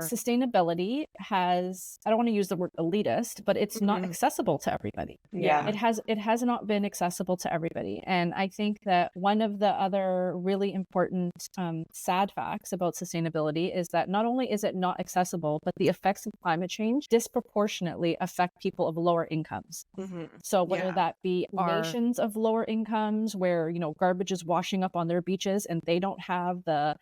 Sustainability has, I don't want to use the word elitist, but it's not accessible to everybody. Yeah. It has not been accessible to everybody. And I think that one of the other really important sad facts about sustainability is that not only is it not accessible, but the effects of climate change disproportionately affect people of lower incomes. So whether that be nations of lower incomes where, garbage is washing up on their beaches and they don't have the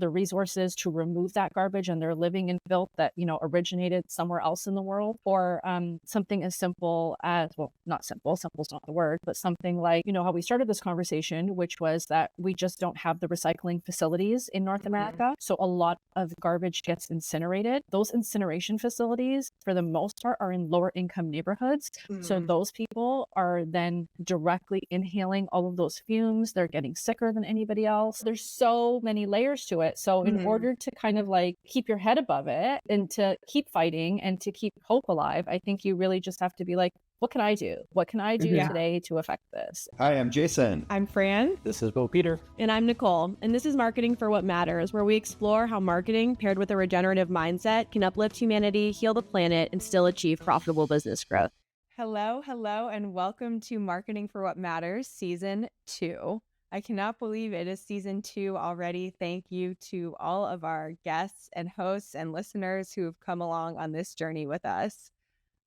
resources to remove that garbage, and they're living in filth that, originated somewhere else in the world, or something as simple as, well, not simple, simple's not the word, but something like, how we started this conversation, which was that we just don't have the recycling facilities in North America. So a lot of garbage gets incinerated. Those incineration facilities, for the most part, are in lower income neighborhoods. So those people are then directly inhaling all of those fumes. They're getting sicker than anybody else. There's so many layers to it. So in order to kind of like keep your head above it and to keep fighting and to keep hope alive, I think you really just have to be like, what can I do? What can I do today to affect this? Hi, I'm Jason. I'm Fran. This is Bo Peter. And I'm Nicole. And this is Marketing for What Matters, where we explore how marketing paired with a regenerative mindset can uplift humanity, heal the planet, and still achieve profitable business growth. Hello, and welcome to Marketing for What Matters, Season 2. I cannot believe it is Season 2 already. Thank you to all of our guests and hosts and listeners who have come along on this journey with us.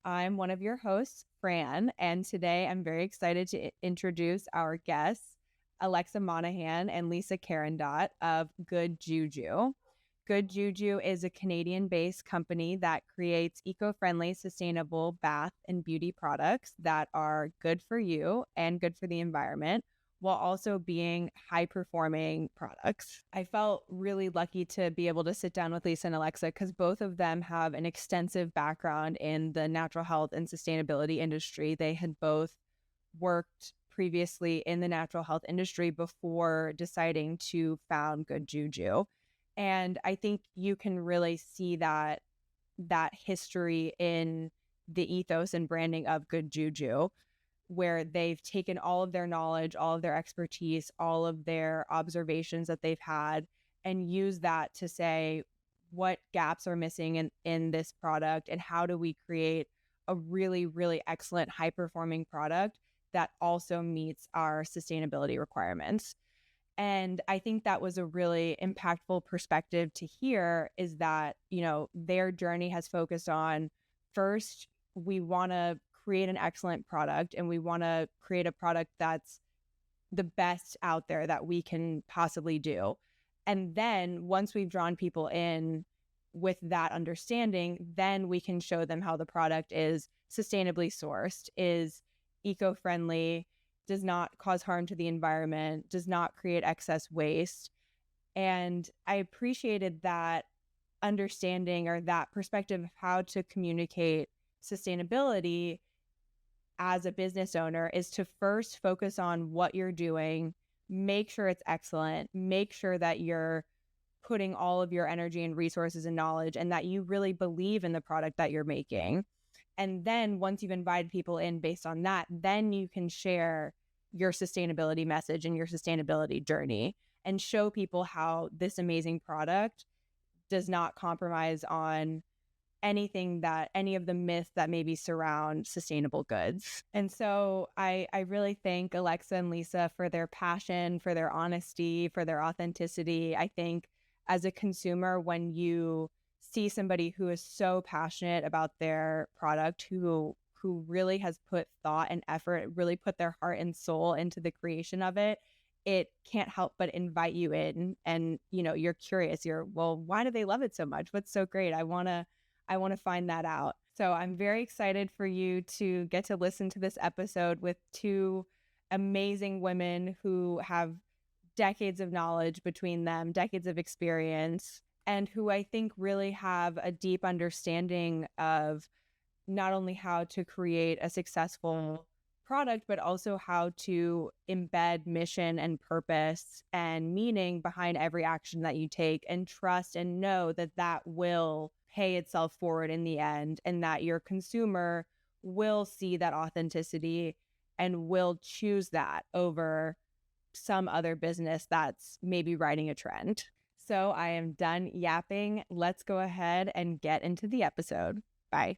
I'm one of your hosts, Fran, and today I'm very excited to introduce our guests, Alexa Monahan and Lisa Karandat of Good Juju. Good Juju is a Canadian-based company that creates eco-friendly, sustainable bath and beauty products that are good for you and good for the environment, while also being high-performing products. I felt really lucky to be able to sit down with Lisa and Alexa because both of them have an extensive background in the natural health and sustainability industry. They had both worked previously in the natural health industry before deciding to found Good Juju. And I think you can really see that history in the ethos and branding of Good Juju, where they've taken all of their knowledge, all of their expertise, all of their observations that they've had, and use that to say what gaps are missing in this product and how do we create a really, really excellent high-performing product that also meets our sustainability requirements. And I think that was a really impactful perspective to hear, is that, their journey has focused on, first, we want to create an excellent product, and we want to create a product that's the best out there that we can possibly do. And then once we've drawn people in with that understanding, then we can show them how the product is sustainably sourced, is eco-friendly, does not cause harm to the environment, does not create excess waste. And I appreciated that understanding, or that perspective of how to communicate sustainability as a business owner, is to first focus on what you're doing, make sure it's excellent, make sure that you're putting all of your energy and resources and knowledge, and that you really believe in the product that you're making. And then once you've invited people in based on that, then you can share your sustainability message and your sustainability journey and show people how this amazing product does not compromise on anything, that any of the myths that maybe surround sustainable goods. And so I really thank Alexa and Lisa for their passion, for their honesty, for their authenticity. I think as a consumer, when you see somebody who is so passionate about their product, who really has put thought and effort, really put their heart and soul into the creation of it, it can't help but invite you in. And, you're curious, well, why do they love it so much? What's so great? I want to find that out. So I'm very excited for you to get to listen to this episode with two amazing women who have decades of knowledge between them, decades of experience, and who I think really have a deep understanding of not only how to create a successful product, but also how to embed mission and purpose and meaning behind every action that you take, and trust and know that that will pay itself forward in the end, and that your consumer will see that authenticity and will choose that over some other business that's maybe riding a trend. So I am done yapping. Let's go ahead and get into the episode. Bye.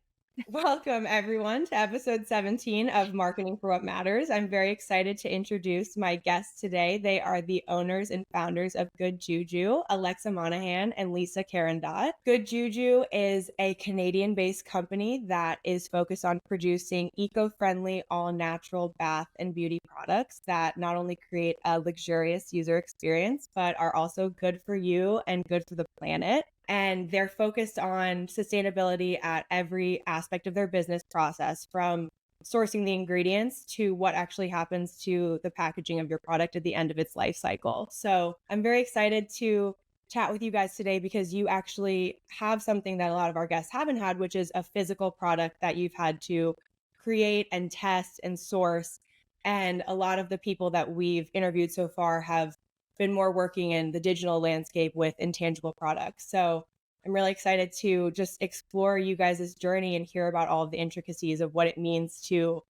Welcome, everyone, to episode 17 of Marketing for What Matters. I'm very excited to introduce my guests today. They are the owners and founders of Good Juju, Alexa Monahan and Lisa Karandat. Good Juju is a Canadian-based company that is focused on producing eco-friendly, all-natural bath and beauty products that not only create a luxurious user experience, but are also good for you and good for the planet. And they're focused on sustainability at every aspect of their business process, from sourcing the ingredients to what actually happens to the packaging of your product at the end of its life cycle. So I'm very excited to chat with you guys today because you actually have something that a lot of our guests haven't had, which is a physical product that you've had to create and test and source. And a lot of the people that we've interviewed so far have been more working in the digital landscape with intangible products. So I'm really excited to just explore you guys' journey and hear about all of the intricacies of what it means to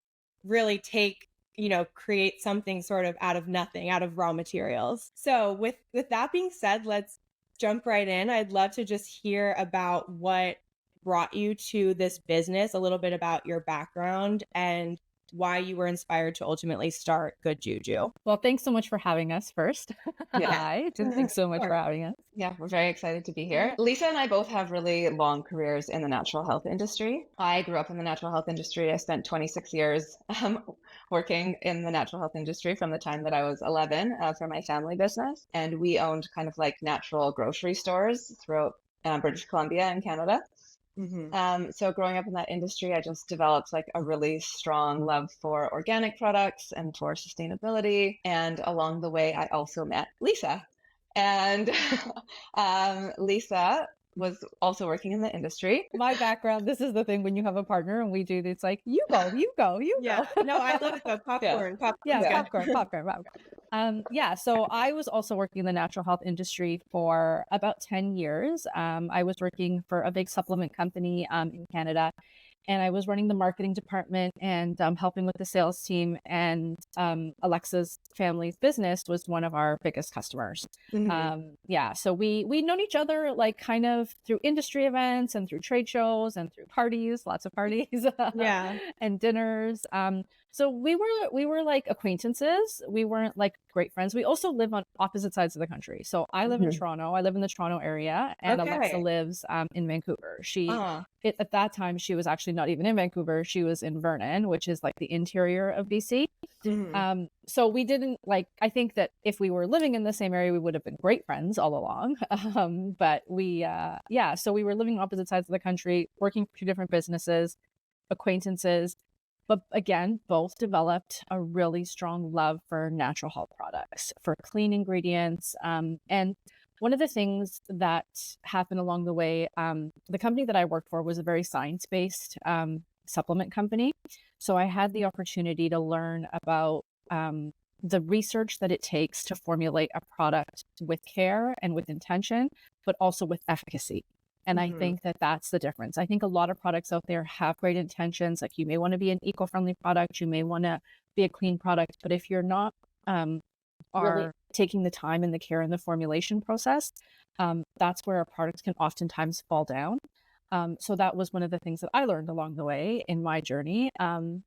really create something sort of out of nothing, out of raw materials. So with that being said, let's jump right in. I'd love to just hear about what brought you to this business, a little bit about your background and why you were inspired to ultimately start Good Juju. Well, thanks so much for having us first. Yeah. Hi, thanks so much for having us. Yeah, we're very excited to be here. Lisa and I both have really long careers in the natural health industry. I grew up in the natural health industry. I spent 26 years working in the natural health industry from the time that I was 11 for my family business. And we owned kind of like natural grocery stores throughout British Columbia and Canada. So growing up in that industry, I just developed like a really strong love for organic products and for sustainability. And along the way, I also met Lisa. And Lisa was also working in the industry. My background, this is the thing when you have a partner and we do this, like, you go. Yeah. No, I love it though. Popcorn. Popcorn. So I was also working in the natural health industry for about 10 years. I was working for a big supplement company in Canada, and I was running the marketing department and helping with the sales team. And Alexa's family's business was one of our biggest customers. So we'd known each other like kind of through industry events and through trade shows and through parties, lots of parties, and dinners. So we were like acquaintances. We weren't like great friends. We also live on opposite sides of the country. So I live in Toronto. I live in the Toronto area, and Alexa lives in Vancouver. At that time, she was actually not even in Vancouver. She was in Vernon, which is like the interior of BC. So we didn't I think that if we were living in the same area, we would have been great friends all along. But so we were living on opposite sides of the country, working for two different businesses, acquaintances. But again, both developed a really strong love for natural health products, for clean ingredients. And one of the things that happened along the way, the company that I worked for was a very science-based supplement company. So I had the opportunity to learn about the research that it takes to formulate a product with care and with intention, but also with efficacy. And I think that that's the difference. I think a lot of products out there have great intentions. Like, you may want to be an eco-friendly product, you may want to be a clean product, but if you're not really taking the time and the care in the formulation process, that's where our products can oftentimes fall down. So that was one of the things that I learned along the way in my journey. It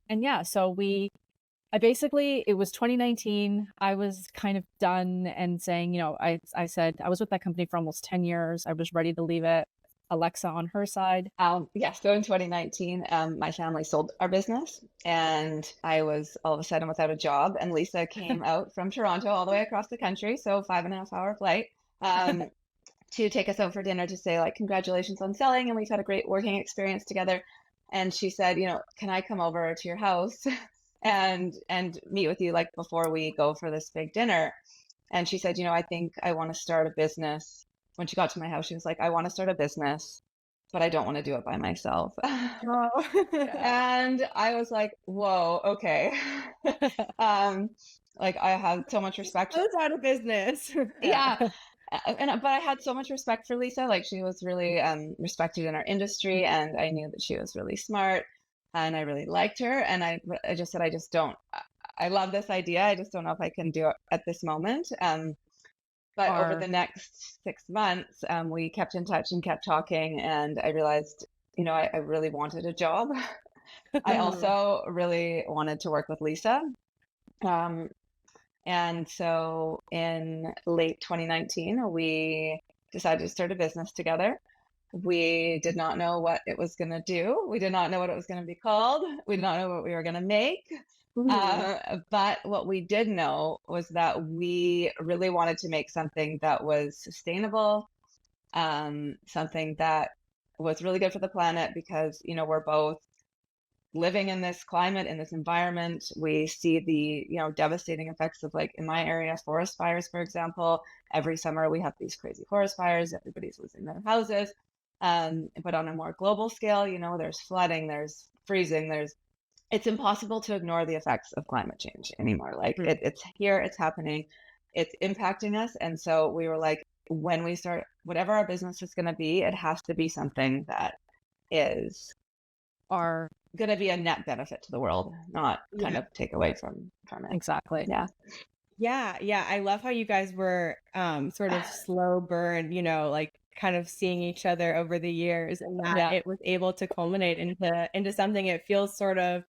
was 2019. I was kind of done and saying, I said I was with that company for almost 10 years. I was ready to leave it. Alexa on her side. So in 2019, my family sold our business, and I was all of a sudden without a job. And Lisa came out from Toronto all the way across the country, so 5.5 hour flight, to take us out for dinner to say, like, congratulations on selling, and we've had a great working experience together. And she said, can I come over to your house and meet with you like before we go for this big dinner? And she said, I think I want to start a business. When she got to my house, she was like, I want to start a business, but I don't want to do it by myself. And I was like, whoa, okay. I had so much respect. Close out of business. But I had so much respect for Lisa. Like, she was really respected in our industry, and I knew that she was really smart, and I really liked her. And I just said, I love this idea. I just don't know if I can do it at this moment. But over the next 6 months, we kept in touch and kept talking, and I realized, I really wanted a job. I also really wanted to work with Lisa. And so in late 2019, we decided to start a business together. We did not know what it was going to do. We did not know what it was going to be called. We did not know what we were going to make. But what we did know was that we really wanted to make something that was sustainable, something that was really good for the planet, because, we're both living in this climate, in this environment. We see the, devastating effects of, like, in my area, forest fires, for example. Every summer we have these crazy forest fires. Everybody's losing their houses. But on a more global scale, there's flooding, there's freezing, it's impossible to ignore the effects of climate change anymore. Like, it's here, it's happening, it's impacting us. And so we were like, when we start, whatever our business is going to be, it has to be something that is going to be a net benefit to the world, not kind of take away from it. Exactly. Yeah. I love how you guys were sort of slow burn, like kind of seeing each other over the years, and that it was able to culminate into something. It feels sort of,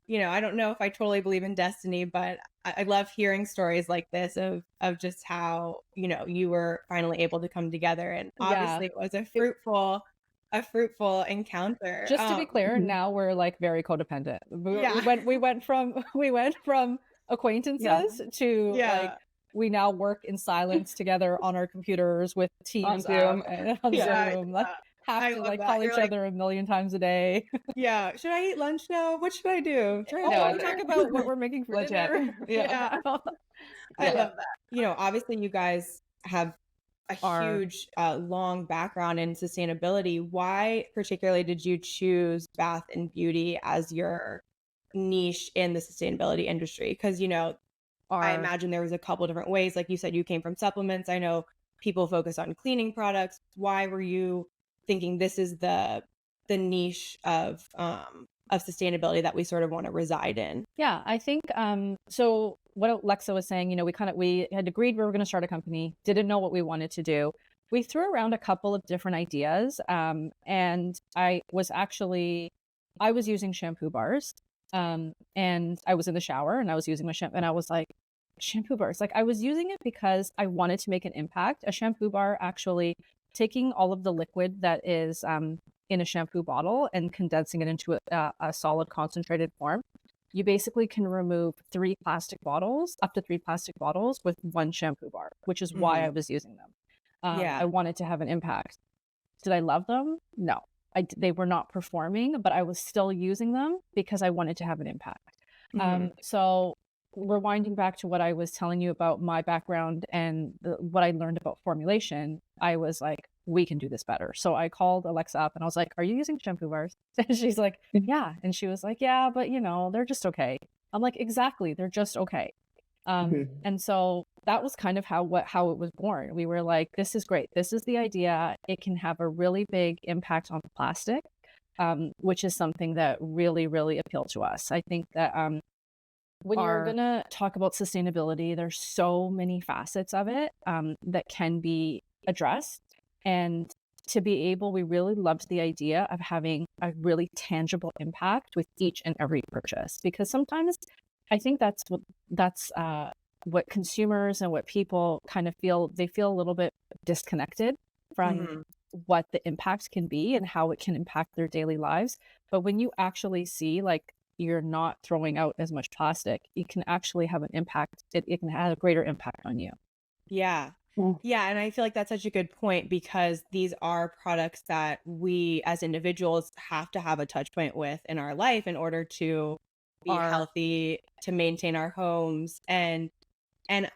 I don't know if I totally believe in destiny, but I love hearing stories like this of just how, you were finally able to come together. And obviously it was a fruitful encounter. Just to be clear, now we're like very codependent. We went from acquaintances to like, we now work in silence together on our computers with Teams on Zoom. Zoom. Have to call each other a million times a day. Yeah. Should I eat lunch now? What should I do? Talk about what we're making for dinner. I love that. Obviously you guys have a huge, long background in sustainability. Why particularly did you choose bath and beauty as your niche in the sustainability industry? Because, I imagine there was a couple different ways. Like you said, you came from supplements. I know people focus on cleaning products. Why were you thinking this is the niche of sustainability that we sort of want to reside in? Yeah, I think so what Alexa was saying, we had agreed we were going to start a company, didn't know what we wanted to do. We threw around a couple of different ideas, and I was using shampoo bars, and I was in the shower and I was using my shampoo, and I was like, shampoo bars, like, I was using it because I wanted to make an impact. A shampoo bar, actually taking all of the liquid that is in a shampoo bottle and condensing it into a solid concentrated form. You basically can remove up to 3 plastic bottles with one shampoo bar, which is why I was using them. I wanted to have an impact. Did I love them? No, they were not performing, but I was still using them because I wanted to have an impact. So rewinding back to what I was telling you about my background and what I learned about formulation, I was like, we can do this better. So I called Alexa up and I was like, are you using shampoo bars? And she's like, yeah. And she was like, yeah, but they're just okay. I'm like, exactly. They're just okay. And so that was kind of how it was born. We were like, this is great. This is the idea. It can have a really big impact on plastic, which is something that really, really appealed to us. I think that when you're going to talk about sustainability, there's so many facets of it that can be addressed. And we really loved the idea of having a really tangible impact with each and every purchase, because sometimes I think that's what consumers and what people kind of feel. They feel a little bit disconnected from what the impact can be and how it can impact their daily lives. But when you actually see, like, you're not throwing out as much plastic, it can actually have an impact. It can have a greater impact on you. Yeah. And I feel like that's such a good point, because these are products that we as individuals have to have a touch point with in our life in order to be healthy, to maintain our homes. And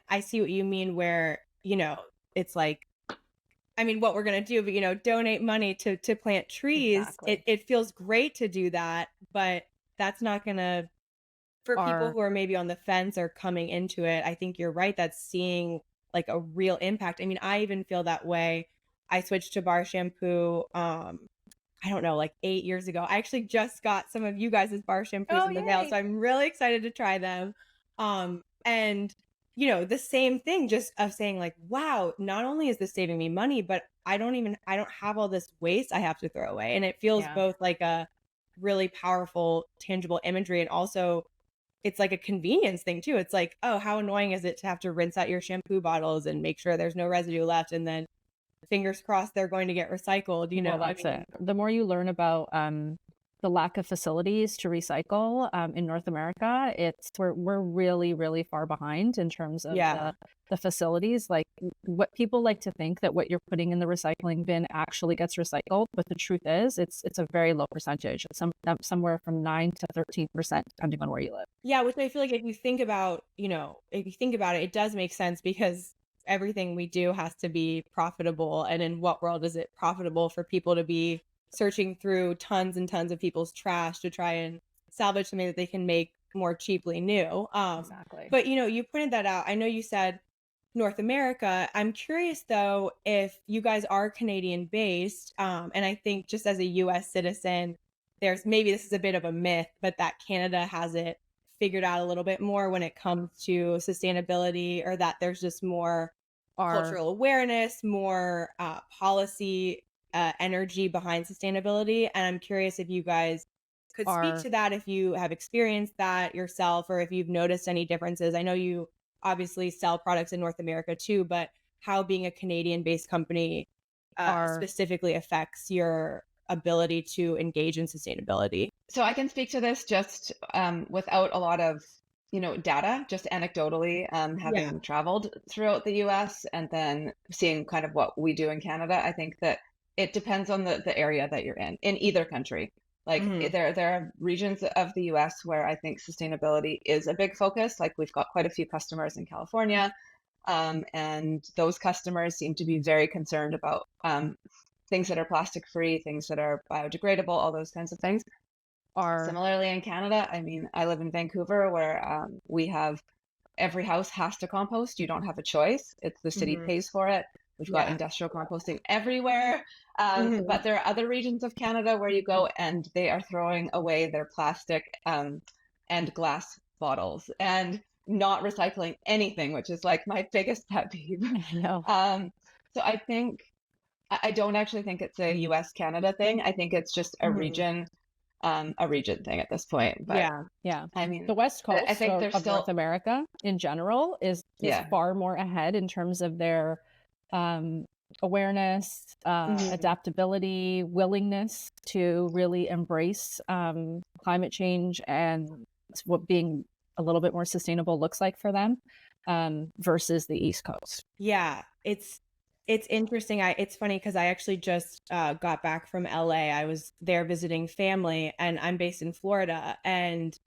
I see what you mean, where, it's like, I mean, what we're going to do, but, donate money to plant trees. Exactly. It feels great to do that, but that's not going to, for people who are maybe on the fence or coming into it, I think you're right. That's seeing like a real impact. I mean, I even feel that way. I switched to bar shampoo, I don't know, like 8 years ago. I actually just got some of you guys' bar shampoos in the mail, so I'm really excited to try them. And the same thing, just of saying like, wow, not only is this saving me money, but I don't have all this waste I have to throw away. And it feels Yeah. both like a really powerful, tangible imagery, and also it's like a convenience thing too. It's like, oh, how annoying is it to have to rinse out your shampoo bottles and make sure there's no residue left, and then fingers crossed they're going to get recycled, Well, that's it. The more you learn about the lack of facilities to recycle in North America, we're really, really far behind in terms of the facilities. Like, what people like to think that what you're putting in the recycling bin actually gets recycled, but the truth is it's a very low percentage. It's somewhere from 9 to 13%, depending on where you live. Yeah, which I feel like if you think about it, it does make sense, because everything we do has to be profitable. And in what world is it profitable for people to be searching through tons and tons of people's trash to try and salvage something that they can make more cheaply new? Exactly. But you pointed that out. I know you said North America. I'm curious though, if you guys are Canadian based, and I think just as a US citizen, there's maybe this is a bit of a myth, but that Canada has it figured out a little bit more when it comes to sustainability, or that there's just more cultural awareness, more policy energy behind sustainability. And I'm curious if you guys could speak to that, if you have experienced that yourself, or if you've noticed any differences. I know you obviously sell products in North America too, but how being a Canadian based company specifically affects your ability to engage in sustainability. So I can speak to this just without a lot of data, just anecdotally, having traveled throughout the US and then seeing kind of what we do in Canada. I think that it depends on the area that you're in either country. Like there are regions of the US where I think sustainability is a big focus. Like we've got quite a few customers in California, and those customers seem to be very concerned about things that are plastic free, things that are biodegradable, all those kinds of things. Similarly in Canada, I mean, I live in Vancouver, where we have every house has to compost. You don't have a choice. It's the city pays for it. We've got industrial composting everywhere. But there are other regions of Canada where you go and they are throwing away their plastic and glass bottles and not recycling anything, which is like my biggest pet peeve. So I think I don't actually think it's a US Canada thing. I think it's just a region thing at this point. But I mean, the West Coast I think there's of still North America in general is far more ahead in terms of their awareness, adaptability, willingness to really embrace climate change and what being a little bit more sustainable looks like for them versus the East Coast. Yeah, it's interesting. It's funny because I actually just got back from LA. I was there visiting family, and I'm based in Florida. And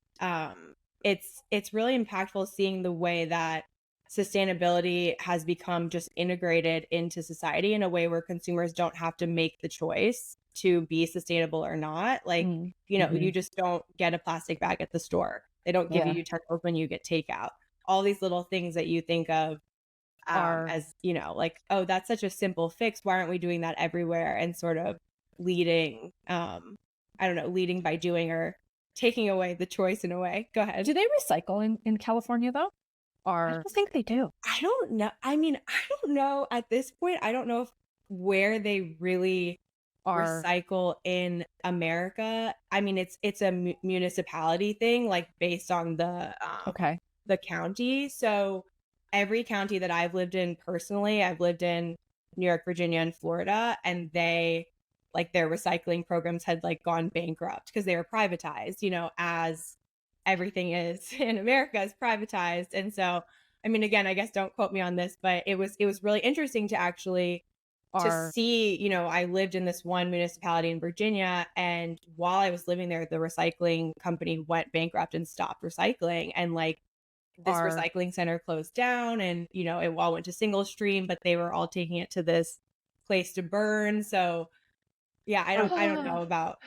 it's really impactful seeing the way that sustainability has become just integrated into society in a way where consumers don't have to make the choice to be sustainable or not. Like, you just don't get a plastic bag at the store. They don't give you utensils when you get takeout. All these little things that you think of as, like, oh, that's such a simple fix. Why aren't we doing that everywhere? And sort of leading, leading by doing, or taking away the choice in a way. Go ahead. Do they recycle in California though? I don't think they do. I don't know. I mean, I don't know at this point. I don't know where they really recycle in America. I mean, it's a municipality thing, like based on the county. So every county that I've lived in personally, I've lived in New York, Virginia, and Florida, and they, like, their recycling programs had like gone bankrupt because they were privatized, as everything is in America is privatized. And so, I mean, again, I guess don't quote me on this, but it was really interesting to actually to see, I lived in this one municipality in Virginia, and while I was living there, the recycling company went bankrupt and stopped recycling. And like, this recycling center closed down, and it all went to single stream, but they were all taking it to this place to burn. So yeah, I don't know about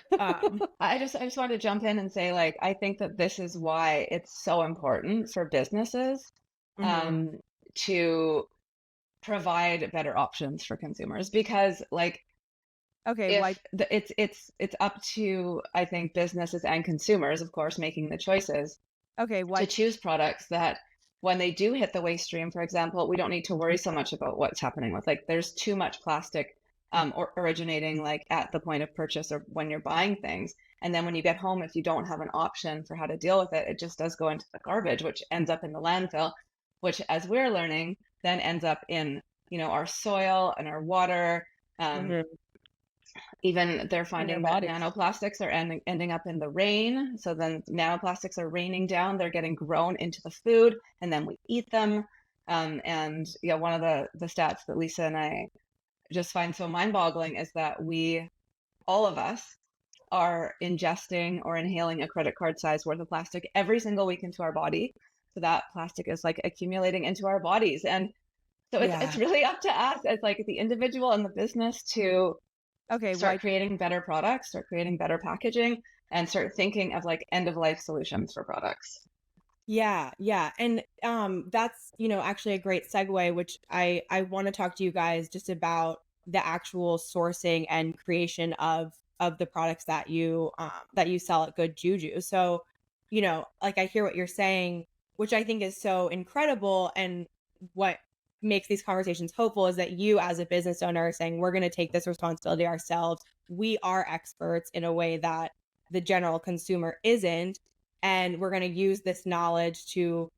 I just wanted to jump in and say, like, I think that this is why it's so important for businesses to provide better options for consumers, because like it's up to, I think, businesses and consumers, of course, making the choices to choose products that when they do hit the waste stream, for example, we don't need to worry so much about what's happening with, like, there's too much plastic or originating like at the point of purchase or when you're buying things. And then when you get home, if you don't have an option for how to deal with it, it just does go into the garbage, which ends up in the landfill, which, as we're learning, then ends up in, our soil and our water. Even they're finding that nanoplastics are ending up in the rain. So then nanoplastics are raining down. They're getting grown into the food, and then we eat them. And one of the stats that Lisa and I just find so mind-boggling is that all of us are ingesting or inhaling a credit card size worth of plastic every single week into our body. So that plastic is like accumulating into our bodies. And so it's really up to us as like the individual and the business to start creating better products, start creating better packaging, and start thinking of like end of life solutions for products. Yeah. And that's, actually a great segue, which I want to talk to you guys just about the actual sourcing and creation of the products that you sell at Good Juju. So, like, I hear what you're saying, which I think is so incredible. And what makes these conversations hopeful is that you, as a business owner, are saying, we're going to take this responsibility ourselves. We are experts in a way that the general consumer isn't. And we're going to use this knowledge to,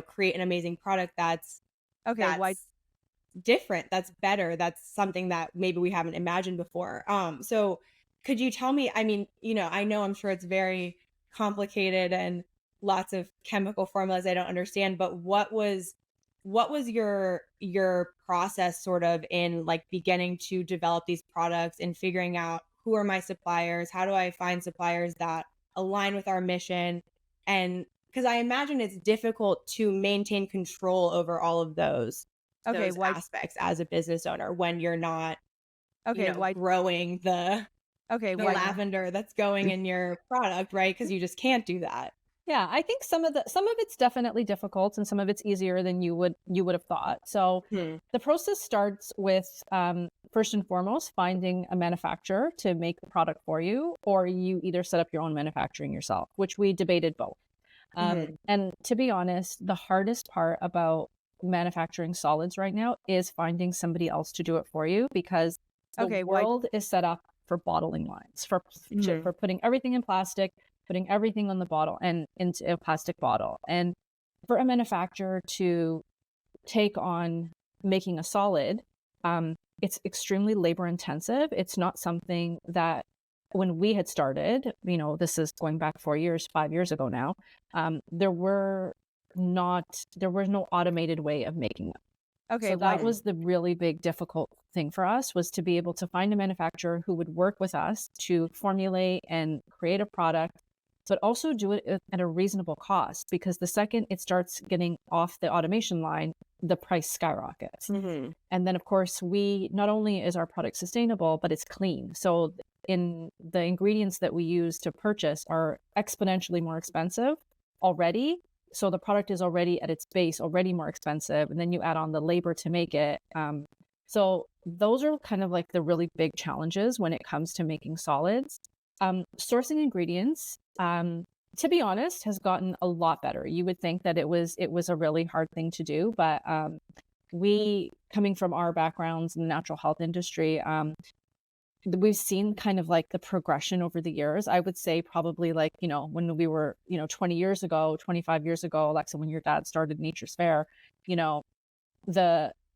create an amazing product that's different, that's better, that's something that maybe we haven't imagined before. So could you tell me, I mean, I know, I'm sure it's very complicated and lots of chemical formulas I don't understand, but what was your process sort of in like beginning to develop these products and figuring out who are my suppliers? How do I find suppliers that align with our mission? And because I imagine it's difficult to maintain control over all of those aspects as a business owner when you're not growing the lavender that's going in your product, right? Because you just can't do that. Yeah, I think some of it's definitely difficult, and some of it's easier than you would have thought. So the process starts with first and foremost finding a manufacturer to make the product for you, or you either set up your own manufacturing yourself, which we debated both. And to be honest, the hardest part about manufacturing solids right now is finding somebody else to do it for you, because the world is set up for bottling lines, for putting everything in plastic, putting everything on the bottle and into a plastic bottle. And for a manufacturer to take on making a solid, it's extremely labor intensive. It's not something that when we had started, this is going back 5 years ago now, there was no automated way of making them. So that was the really big difficult thing for us, was to be able to find a manufacturer who would work with us to formulate and create a product, but also do it at a reasonable cost, because the second it starts getting off the automation line, the price skyrockets. And then, of course, not only is our product sustainable, but it's clean. So in the ingredients that we use to purchase are exponentially more expensive already. So the product is already at its base already more expensive. And then you add on the labor to make it. So those are kind of like the really big challenges when it comes to making solids. Sourcing ingredients, to be honest, has gotten a lot better. You would think that it was a really hard thing to do, but we, coming from our backgrounds in the natural health industry, we've seen kind of like the progression over the years. I would say probably like, when we were, 20 years ago, 25 years ago, Alexa, when your dad started Nature's Fair,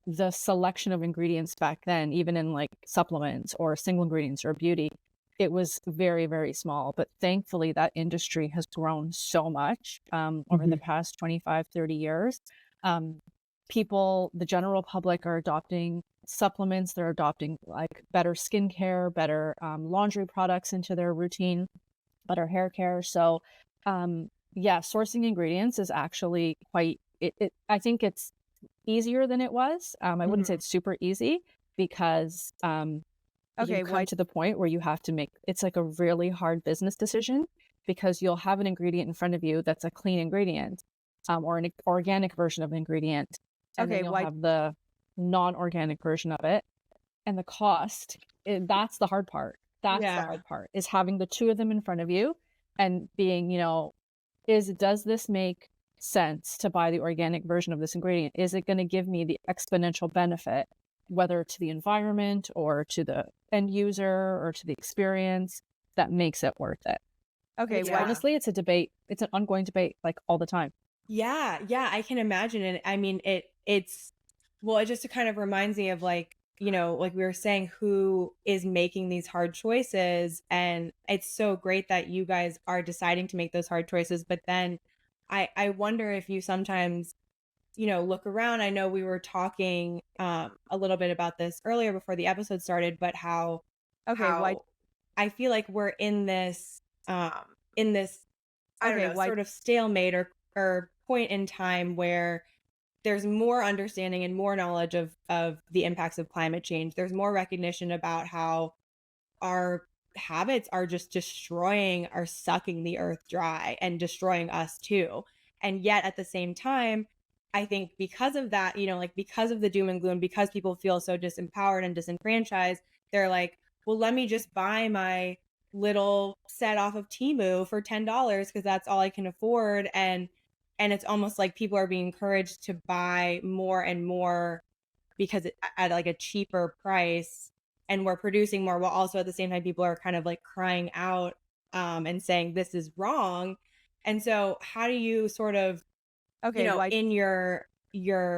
the selection of ingredients back then, even in like supplements or single ingredients or beauty, it was very, very small. But thankfully, that industry has grown so much over the past 25, 30 years. People, the general public, are adopting supplements. They're adopting like better skincare, better laundry products into their routine, better hair care. So sourcing ingredients is actually quite, I think it's easier than it was. I wouldn't say it's super easy, because you come to the point where you have to make, it's like a really hard business decision, because you'll have an ingredient in front of you that's a clean ingredient, or an organic version of an ingredient. And then you'll have the non-organic version of it. And the cost, that's the hard part. That's the hard part, is having the two of them in front of you and being, does this make sense to buy the organic version of this ingredient? Is it going to give me the exponential benefit, whether to the environment or to the end user or to the experience, that makes it worth it? Okay, Yeah. Honestly, it's a debate. It's an ongoing debate, like all the time. Yeah, I can imagine it. I mean, it's well, it just kind of reminds me of like, like we were saying, who is making these hard choices. And it's so great that you guys are deciding to make those hard choices. But then I wonder if you sometimes, look around. I know we were talking a little bit about this earlier before the episode started, but how I feel like we're in this I don't know, sort of stalemate or point in time where there's more understanding and more knowledge of the impacts of climate change. There's more recognition about how our habits are just sucking the earth dry and destroying us too. And yet at the same time, I think because of that, like because of the doom and gloom, because people feel so disempowered and disenfranchised, they're like, well, let me just buy my little set off of Temu for $10 because that's all I can afford. And it's almost like people are being encouraged to buy more and more because at like a cheaper price, and we're producing more, while also at the same time people are kind of like crying out and saying this is wrong. And so how do you sort of in your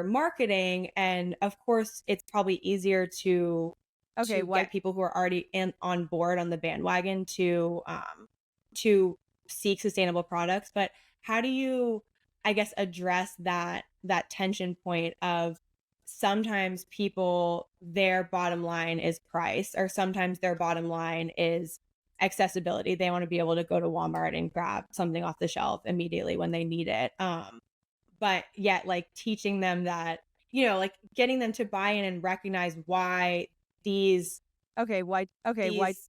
marketing, and of course it's probably easier to get people who are already on board on the bandwagon to seek sustainable products, but how do you, I guess, address that tension point of sometimes people, their bottom line is price, or sometimes their bottom line is accessibility. They want to be able to go to Walmart and grab something off the shelf immediately when they need it. But yet like teaching them that, like getting them to buy in and recognize why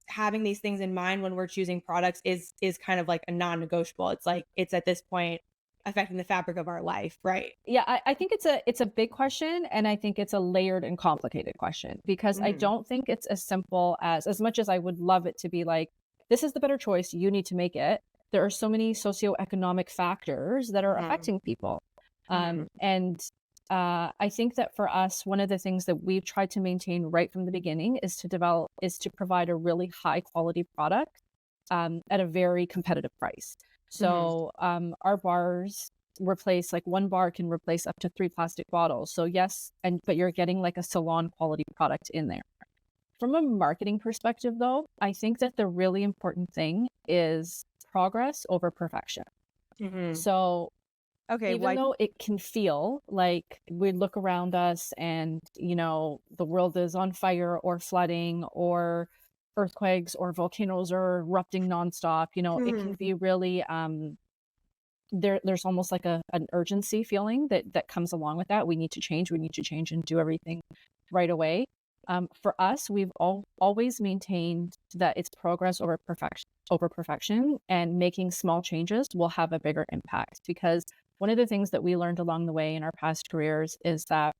having these things in mind when we're choosing products is kind of like a non-negotiable. It's like, it's at this point affecting the fabric of our life, right? Yeah, I think it's a big question, and I think it's a layered and complicated question, because I don't think it's as simple as much as I would love it to be like, this is the better choice, you need to make it. There are so many socioeconomic factors that are affecting people. And I think that for us, one of the things that we've tried to maintain right from the beginning is to provide a really high quality product at a very competitive price. So our bars replace, like one bar can replace up to 3 plastic bottles. So yes, but you're getting like a salon quality product in there. From a marketing perspective though, I think that the really important thing is progress over perfection. So even though it can feel like we look around us and, the world is on fire or flooding or earthquakes or volcanoes are erupting nonstop, it can be really, there's almost like an urgency feeling that comes along with that. We need to change and do everything right away. For us, we've always maintained that it's progress over perfection, and making small changes will have a bigger impact, because one of the things that we learned along the way in our past careers is that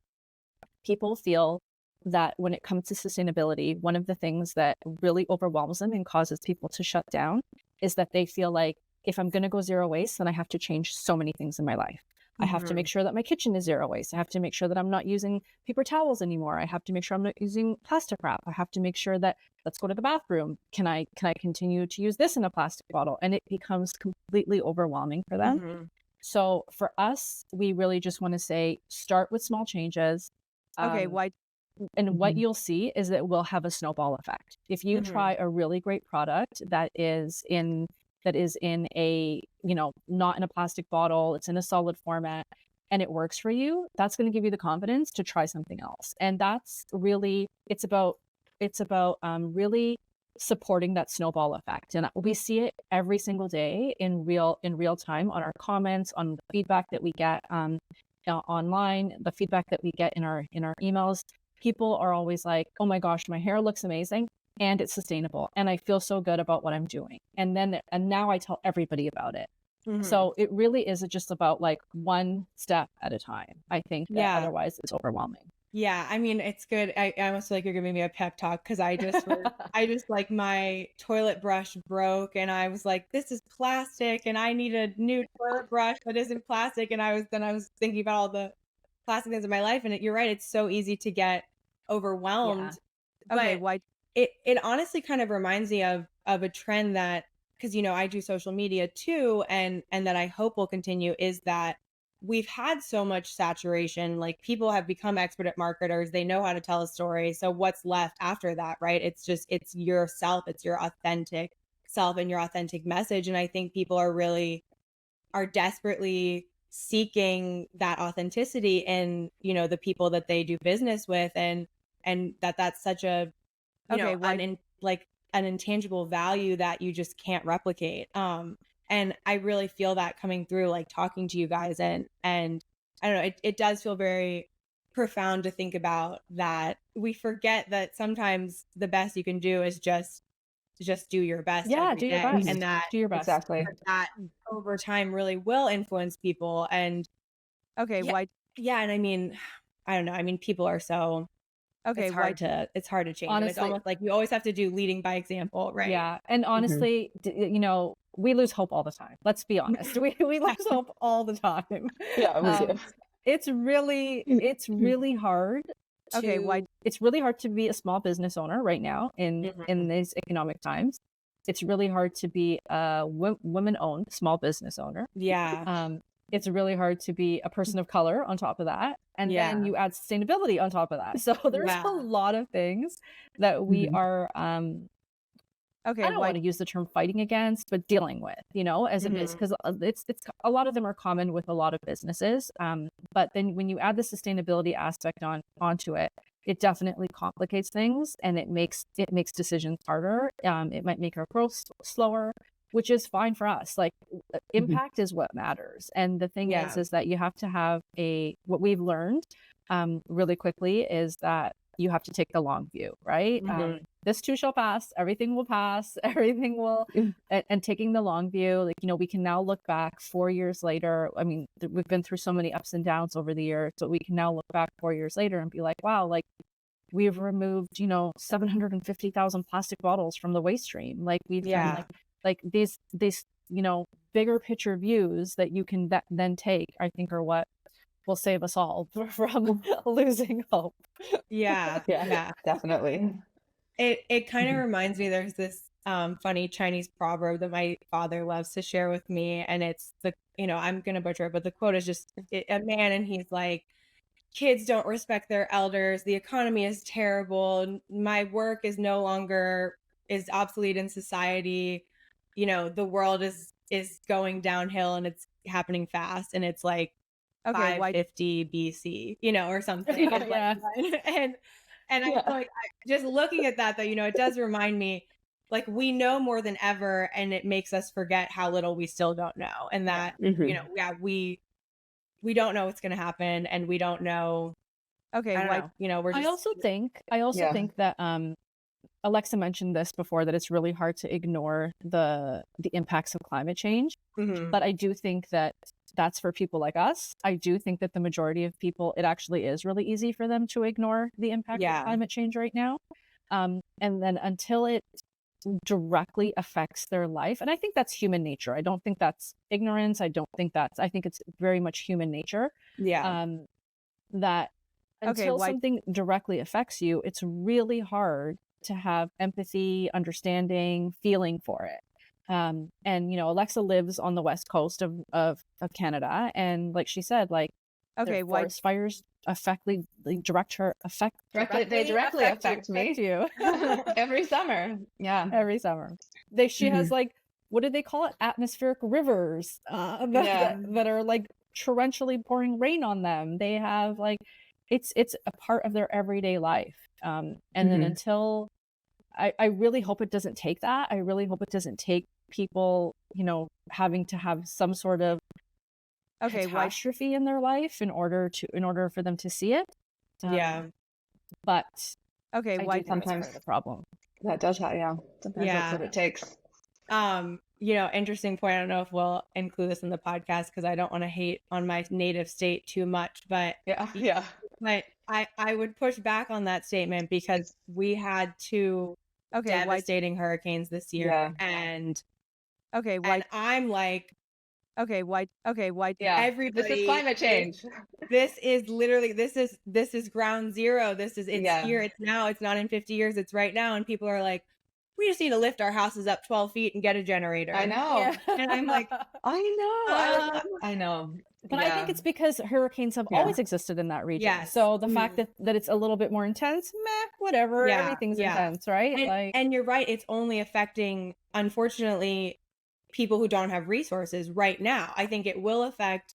people feel that when it comes to sustainability, one of the things that really overwhelms them and causes people to shut down is that they feel like, if I'm going to go zero waste, then I have to change so many things in my life. I have to make sure that my kitchen is zero waste. I have to make sure that I'm not using paper towels anymore. I have to make sure I'm not using plastic wrap. I have to make sure that, let's go to the bathroom, can I continue to use this in a plastic bottle? And it becomes completely overwhelming for them. So for us, we really just want to say, start with small changes. And what you'll see is that it will have a snowball effect. If you try a really great product that is in a, not in a plastic bottle, it's in a solid format, and it works for you, that's going to give you the confidence to try something else. And that's really, it's about really supporting that snowball effect. And we see it every single day in real time on our comments, on the feedback that we get online, the feedback that we get in our emails. People are always like, oh my gosh, my hair looks amazing and it's sustainable and I feel so good about what I'm doing. And now I tell everybody about it. So it really is just about like one step at a time. I think that otherwise it's overwhelming. Yeah, I mean, it's good. I almost feel like you're giving me a pep talk because I just like my toilet brush broke and I was like, this is plastic and I need a new toilet brush that isn't plastic. And I was thinking about all the plastic things in my life. And you're right, it's so easy to get Yeah. overwhelmed. Okay, But why? it honestly kind of reminds me of a trend that, because I do social media too, and that I hope will continue, is that we've had so much saturation. Like, people have become expert at marketers, they know how to tell a story, so what's left after that, right? It's yourself, it's your authentic self and your authentic message. And I think people are desperately seeking that authenticity in the people that they do business with, and that's such a Okay, why? like an intangible value that you just can't replicate. And I really feel that coming through, like, talking to you guys, and I don't know, it does feel very profound to think about that we forget that sometimes the best you can do is just do your best Yeah, every do your day, best. and that Do your best. Exactly. that over time really will influence people. And Okay, yeah, why? yeah, and I mean, I don't know, I mean, people are so Okay, why? it's hard to change them. It's Honestly, almost like you always have to do leading by example, right? yeah. And honestly, we lose hope all the time. Let's be honest. We lose hope all the time. Yeah, we do. It's really hard Okay, why? it's really hard to be a small business owner right now in these economic times. It's really hard to be a women-owned small business owner. Yeah. It's really hard to be a person of color on top of that. And then Yeah. you add sustainability on top of that. So there's a Yeah. lot of things that we are Okay, I don't why? want to use the term fighting against, but dealing with, as a business, because it's a lot of them are common with a lot of businesses. But then when you add the sustainability aspect onto it, it definitely complicates things, and it makes decisions harder. It might make our growth slower, which is fine for us. Like, impact is what matters, and the thing Yeah. is that you have to have what we've learned really quickly is that you have to take the long view, right? This too shall pass. Everything will pass. Everything will. And taking the long view, like, we can now look back 4 years later. I mean, we've been through so many ups and downs over the years, so we can now look back 4 years later and be like, wow, like, we've removed, 750,000 plastic bottles from the waste stream. Like, we've done like these, bigger picture views that you can then take, I think, are what will save us all from losing hope. Yeah. Yeah, definitely. It kind of reminds me, there's this funny Chinese proverb that my father loves to share with me, and it's I'm gonna butcher it, but the quote is just a man, and he's like, kids don't respect their elders, the economy is terrible, my work is obsolete in society, the world is going downhill and it's happening fast, and it's like Okay, why? 550 BC, or something. Yeah. And I feel like, just looking at that, though, it does remind me, like, we know more than ever, and it makes us forget how little we still don't know, and that we don't know what's going to happen, and we don't know. Okay, I why? don't know. We're just. I also Yeah. think that Alexa mentioned this before, that it's really hard to ignore the impacts of climate change. Mhm. But I do think that that's for people like us. I do think that the majority of people, it actually is really easy for them to ignore the impact Yeah. of climate change right now. And then until it directly affects their life, and I think that's human nature. I don't think that's ignorance. I think it's very much human nature. Yeah. That Okay, until why? something directly affects you, it's really hard to have empathy, understanding, feeling for it. And Alexa lives on the west coast of Canada, and like she said, like, Okay, their why? forest fires directly affect me you every summer. Yeah. every summer. She has, like, what do they call it? Atmospheric rivers that are like torrentially pouring rain on them. They have, like, it's a part of their everyday life. And then until I really hope it doesn't take that. I really hope it doesn't take people, having to have some sort of Okay, why? catastrophe in their life in order for them to see it. Yeah. But Okay, I why? do think that's part of the problem. That does happen. Yeah. Sometimes that's what it takes. Interesting point. I don't know if we'll include this in the podcast because I don't want to hate on my native state too much, but Yeah. but I would push back on that statement because we had two devastating hurricanes this year. Yeah. And Okay, and I'm like, why Yeah. everybody, This is climate change. this is literally this is ground zero. It's Yeah. here, it's now, it's not in 50 years, it's right now. And people are like, we just need to lift our houses up 12 feet and get a generator. I know. And I'm like, I know. But I think it's because hurricanes have always existed in that region. Yes. So the fact that it's a little bit more intense, whatever. Yeah, Everything's yeah. intense, right? And you're right, it's only affecting, unfortunately, people who don't have resources right now. I think it will affect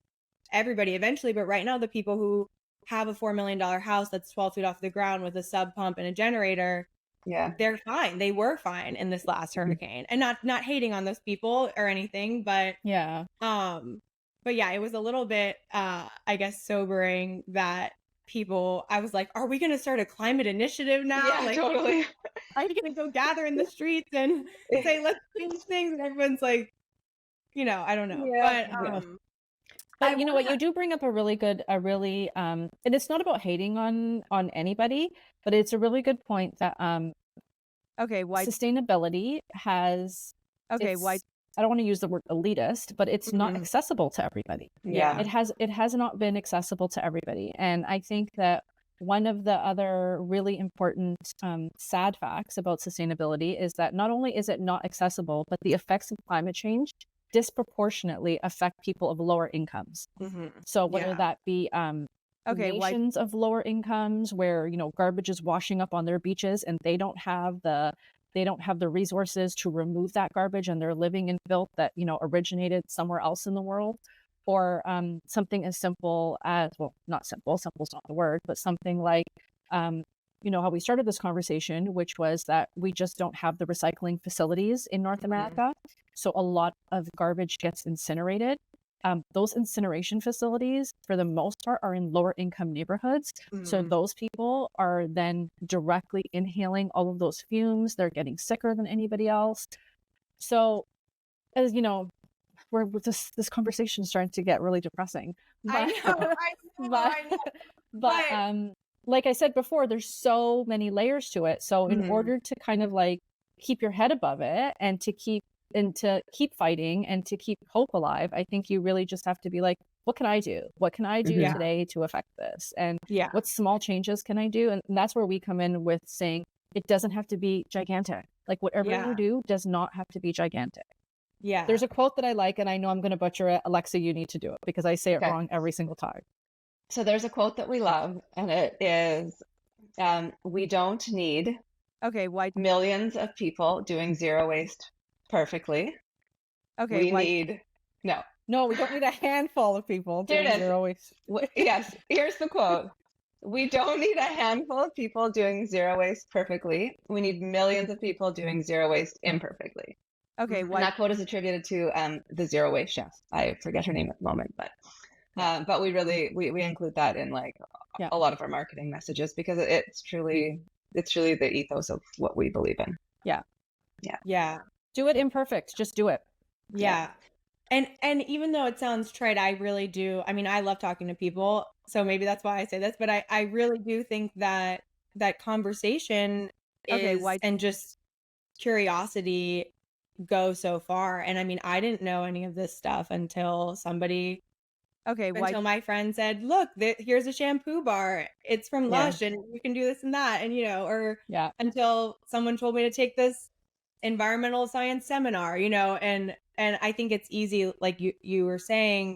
everybody eventually, but right now, the people who have a $4 million house that's 12 feet off the ground with a sub pump and a generator, they're fine. They were fine in this last hurricane. And not hating on those people or anything, but yeah. But yeah, it was a little bit, I guess, sobering that people, I was like, are we going to start a climate initiative now? Yeah, like, totally. Are you going to go gather in the streets and say, let's change things? And everyone's like, I don't know. Yeah. But you know what, you do bring up a really, and it's not about hating on anybody, but it's a really good point that sustainability has, I don't want to use the word elitist, but it's not accessible to everybody. Yeah. It has not been accessible to everybody. And I think that one of the other really important sad facts about sustainability is that not only is it not accessible, but the effects of climate change disproportionately affect people of lower incomes. So whether that be nations of lower incomes where, garbage is washing up on their beaches and they don't have the resources to remove that garbage, and they're living in filth that, originated somewhere else in the world, or something as simple as, well, not simple, simple's not the word, but something like, how we started this conversation, which was that we just don't have the recycling facilities in North America. So a lot of garbage gets incinerated. Those incineration facilities, for the most part, are in lower income neighborhoods. So those people are then directly inhaling all of those fumes. They're getting sicker than anybody else. So, as you know, this conversation is starting to get really depressing. But, I know. But like I said before, there's so many layers to it. So in order to kind of like keep your head above it and to keep fighting and to keep hope alive, I think you really just have to be like, what can I do? What can I do today to affect this? And what small changes can I do? And that's where we come in with saying it doesn't have to be gigantic. Like whatever you do does not have to be gigantic. Yeah. There's a quote that I like, and I know I'm going to butcher it. Alexa, you need to do it because I say it wrong every single time. So there's a quote that we love, and it is, we don't need millions of people doing zero waste perfectly. We need, No, we don't need a handful of people doing zero waste. Yes, here's the quote. We don't need a handful of people doing zero waste perfectly. We need millions of people doing zero waste imperfectly. And that quote is attributed to the zero waste chef. I forget her name at the moment, but we really we include that in like a lot of our marketing messages because it's truly the ethos of what we believe in. Yeah. Do it imperfect. Just do it. Yeah. And even though it sounds trite, I really do. I mean, I love talking to people, so maybe that's why I say this, but I really do think that conversation and just curiosity go so far. And I mean, I didn't know any of this stuff until somebody until my friend said, look, here's a shampoo bar. It's from Lush and you can do this and that. And, until someone told me to take this environmental science seminar, and I think it's easy, like you were saying,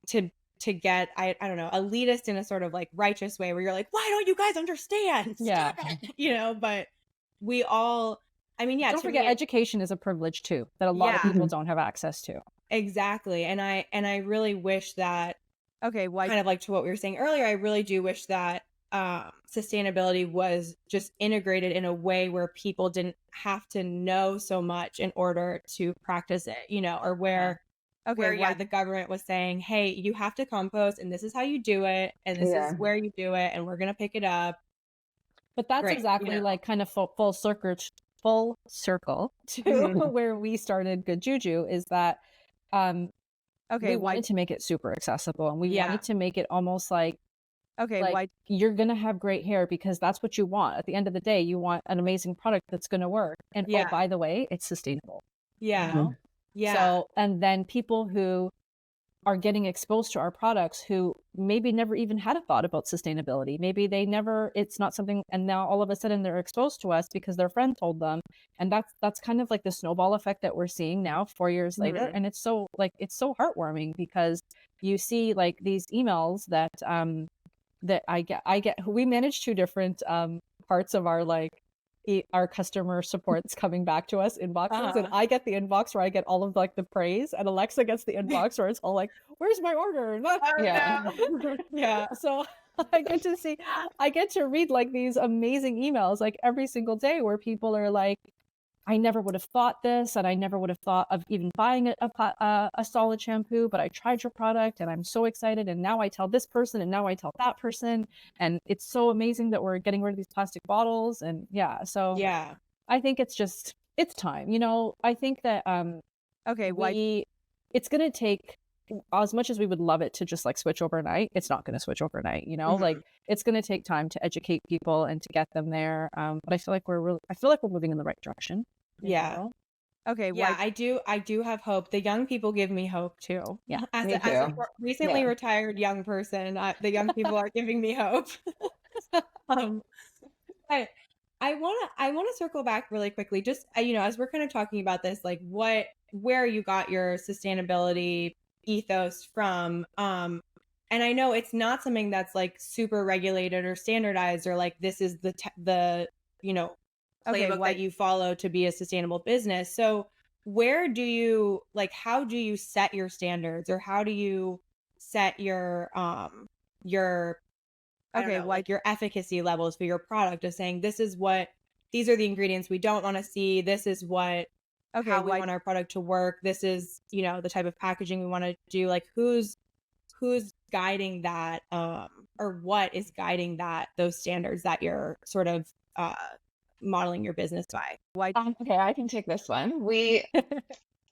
to get, I don't know, elitist in a sort of like righteous way where you're like, why don't you guys understand? Stop it! But we all, I mean, don't forget, education is a privilege too, that a lot of people don't have access to. Exactly. And I really wish that, kind of like to what we were saying earlier, I really do wish that sustainability was just integrated in a way where people didn't have to know so much in order to practice it, or where the government was saying, hey, you have to compost and this is how you do it. And this is where you do it. And we're going to pick it up. But that's exactly like kind of full circle to where we started Good Juju, is that we wanted to make it super accessible, and we wanted to make it almost like Okay, like why? you're going to have great hair because that's what you want. At the end of the day, you want an amazing product that's going to work. And oh, Yeah. by the way, it's sustainable. You Yeah. know? Yeah. So, and then people who are getting exposed to our products who maybe never even had a thought about sustainability. Maybe they never, it's not something, and now all of a sudden they're exposed to us because their friend told them. And that's kind of like the snowball effect that we're seeing now 4 years later. Mhm. And it's so heartwarming because you see like these emails that that I get, we manage two different parts of our like our customer supports coming back to us inboxes, and I get the inbox where I get all of like the praise, and Alexa gets the inbox where it's all like, where's my order? Yeah. Yeah. So I get to read like these amazing emails like every single day where people are like, I never would have thought this, and I never would have thought of even buying a solid shampoo, but I tried your product and I'm so excited. And now I tell this person and now I tell that person. And it's so amazing that we're getting rid of these plastic bottles. And yeah, so Yeah. I think it's time. I think that Okay, why? it's going to take, as much as we would love it to just like switch overnight, it's not going to switch overnight, like it's going to take time to educate people and to get them there. But I feel like we're moving in the right direction. Yeah. Okay, Yeah, why? I do have hope. The young people give me hope too. Yeah. As Me a too. recently Yeah. retired young person, the young people are giving me hope. um, I I wanna circle back really quickly. Just as we're kind of talking about this, like where you got your sustainability ethos from. And I know it's not something that's like super regulated or standardized or like this is the Okay, playbook why? that you follow to be a sustainable business. So where do you how do you set your standards, or how do you set your I don't Okay, know, why? like your efficacy levels for your product of saying these are the ingredients we don't want to see. This is Okay, how we why? want our product to work. This is, the type of packaging we want to do. Like who's guiding that, or what is guiding those standards that you're sort of modeling your business by? Why? Okay, I can take this one.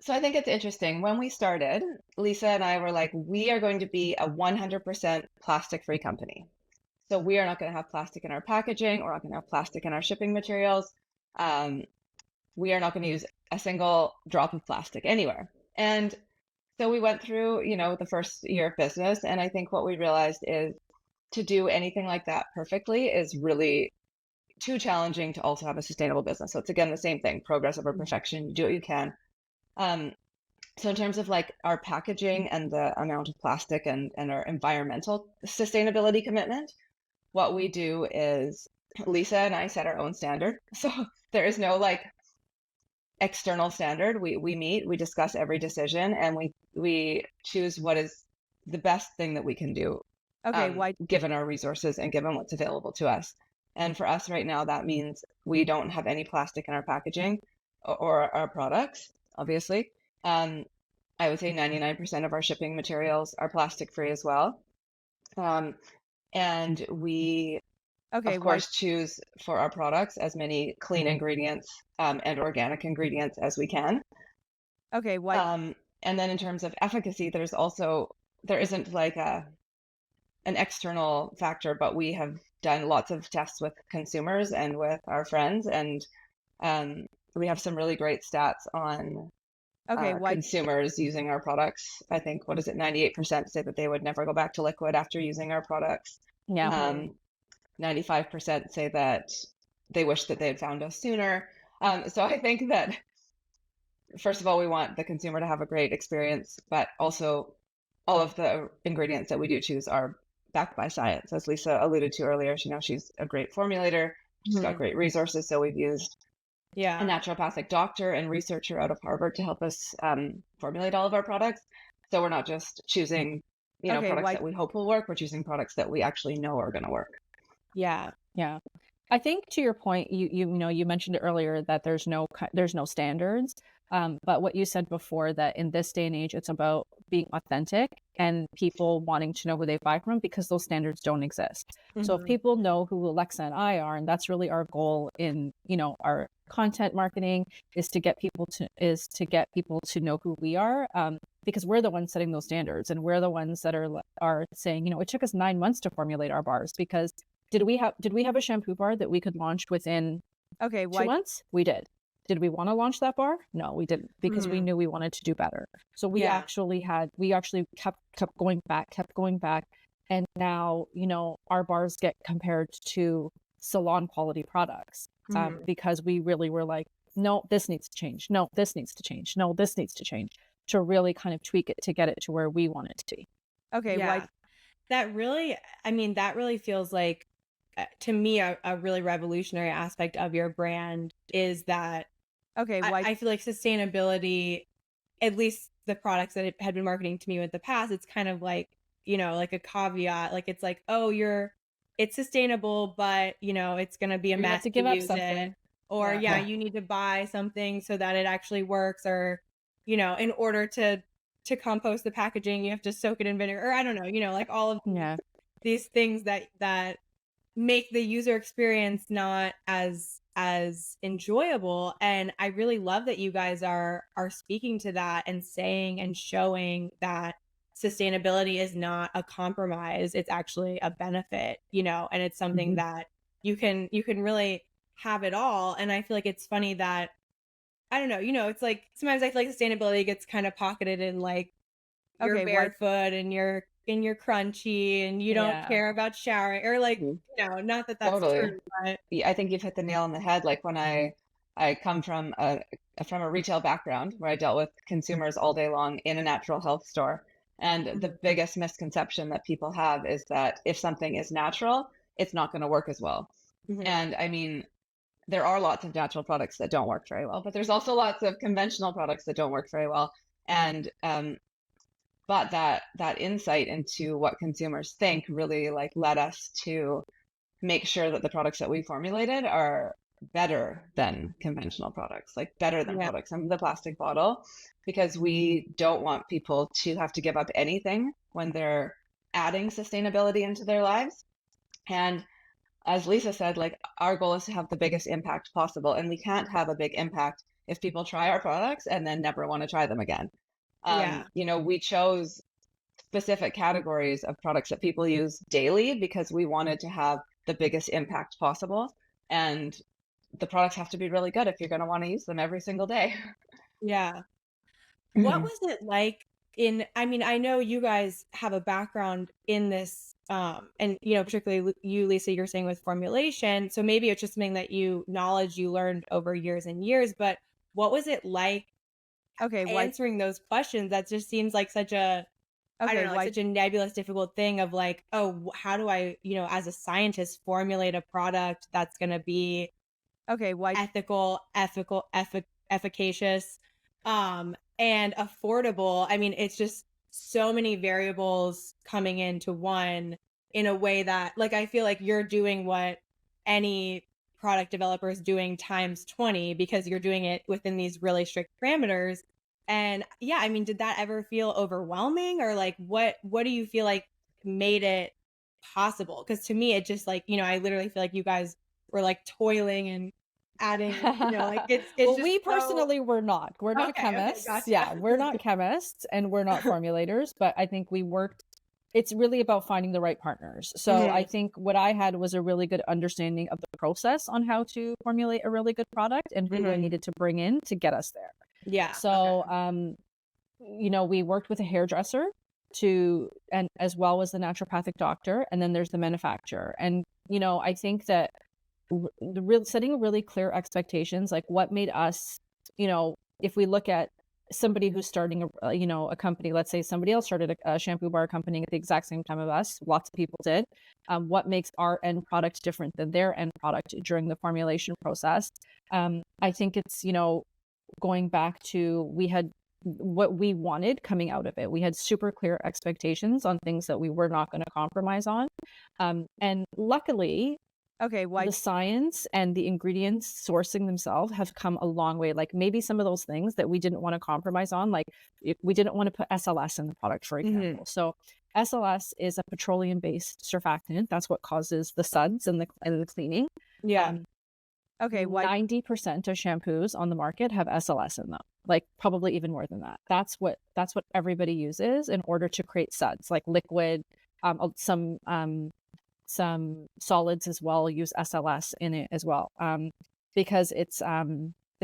So I think it's interesting. When we started, Lisa and I were like, we are going to be a 100% plastic-free company. So we are not going to have plastic in our packaging. We're not going to have plastic in our shipping materials. We are not going to use a single drop of plastic anywhere. And so we went through, the first year of business. And I think what we realized is to do anything like that perfectly is really too challenging to also have a sustainable business. So it's again the same thing, progress over perfection. You do what you can. So in terms of like our packaging and the amount of plastic and our environmental sustainability commitment, what we do is Lisa and I set our own standard. So there is no like external standard. We meet, we discuss every decision, and we choose what is the best thing that we can do. Okay, why? Given our resources and given what's available to us. And for us right now, that means we don't have any plastic in our packaging or our products, obviously. I would say 99% of our shipping materials are plastic free as well. And we, Okay, of why? course, choose for our products as many clean ingredients and organic ingredients as we can. Okay, why? And then in terms of efficacy, there isn't like an external factor, but we have done lots of tests with consumers and with our friends, and we have some really great stats on Okay, why? consumers using our products. I think, what is it, 98% say that they would never go back to liquid after using our products. Yeah. 95% say that they wish that they had found us sooner. So I think that, first of all, we want the consumer to have a great experience, but also all of the ingredients that we do choose are backed by science. As Lisa alluded to earlier, she's a great formulator. She's got great resources. So we've used a naturopathic doctor and researcher out of Harvard to help us formulate all of our products. So we're not just choosing, Okay, products why? that we hope will work. We're choosing products that we actually know are going to work. Yeah. Yeah. I think to your point, you mentioned earlier that there's no standards. But what you said before, that in this day and age, it's about being authentic and people wanting to know who they buy from because those standards don't exist. So if people know who Alexa and I are, and that's really our goal in, our content marketing is to get people to know who we are. because we're the ones setting those standards, and we're the ones that are saying, it took us 9 months to formulate our bars, because did we have a shampoo bar that we could launch within 2 months? We did. Did we want to launch that bar? No, we didn't, because we knew we wanted to do better. So we actually kept going back. And now, our bars get compared to salon quality products, because we really were like, no, this needs to change. No, this needs to change. No, this needs to change, to really kind of tweak it to get it to where we want it to be. Okay. Yeah. That really feels like, to me, a really revolutionary aspect of your brand is that, I feel like sustainability, at least the products that it had been marketing to me in the past, it's kind of like, like a caveat, like it's like, it's sustainable, but it's going to be a mess to give up something. Or you need to buy something so that it actually works, or, in order to compost the packaging, you have to soak it in vinegar, or I don't know, like all of these things that make the user experience not as enjoyable. And I really love that you guys are speaking to that and saying and showing that sustainability is not a compromise. It's actually a benefit, and it's something that you can really have it all. And I feel like it's funny that, I don't know, it's like sometimes I feel like sustainability gets kind of pocketed in like you're barefoot and you're crunchy and you don't care about showering, or like, not that that's true, but I think you've hit the nail on the head. Like when I come from a retail background where I dealt with consumers all day long in a natural health store. And the biggest misconception that people have is that if something is natural, it's not going to work as well. And I mean, there are lots of natural products that don't work very well, but there's also lots of conventional products that don't work very well. And but that insight into what consumers think really like led us to make sure that the products that we formulated are better than conventional products, like better than products in the plastic bottle, because we don't want people to have to give up anything when they're adding sustainability into their lives. And as Lisa said, like our goal is to have the biggest impact possible, and we can't have a big impact if people try our products and then never want to try them again. We chose specific categories of products that people use daily because we wanted to have the biggest impact possible. And the products have to be really good if you're going to want to use them every single day. Yeah. What was it like I mean, I know you guys have a background in this, and, particularly you, Lisa, you're saying with formulation. So maybe it's just something that knowledge you learned over years and years, but what was it like answering those questions? That just seems like such a, I don't know, like such a nebulous, difficult thing of like, how do I, as a scientist, formulate a product that's going to be ethical, efficacious, and affordable. I mean, it's just so many variables coming into one in a way that, like, I feel like you're doing what any product developer is doing times 20, because you're doing it within these really strict parameters. And I mean, did that ever feel overwhelming, or like what do you feel like made it possible? Because to me, it just like, I literally feel like you guys were like toiling and adding, like it's well, just we personally we're not chemists. Gotcha. We're not chemists and we're not formulators, but I think it's really about finding the right partners. So I think what I had was a really good understanding of the process on how to formulate a really good product and who I needed to bring in to get us there. So we worked with a hairdresser and as well as the naturopathic doctor, and then there's the manufacturer. And I think that setting really clear expectations, like what made us, if we look at somebody who's starting a company, let's say somebody else started a shampoo bar company at the exact same time of us, lots of people did, what makes our end product different than their end product during the formulation process. I think it's going back to, we had what we wanted coming out of it. We had super clear expectations on things that we were not going to compromise on, and luckily the science and the ingredients sourcing themselves have come a long way. Like maybe some of those things that we didn't want to compromise on, like we didn't want to put SLS in the product, for example. So SLS is a petroleum-based surfactant. That's what causes the suds and the cleaning. Okay, why? 90% of shampoos on the market have SLS in them, like probably even more than that. That's what everybody uses in order to create suds, like liquid. Some solids as well use SLS in it as well, because it's a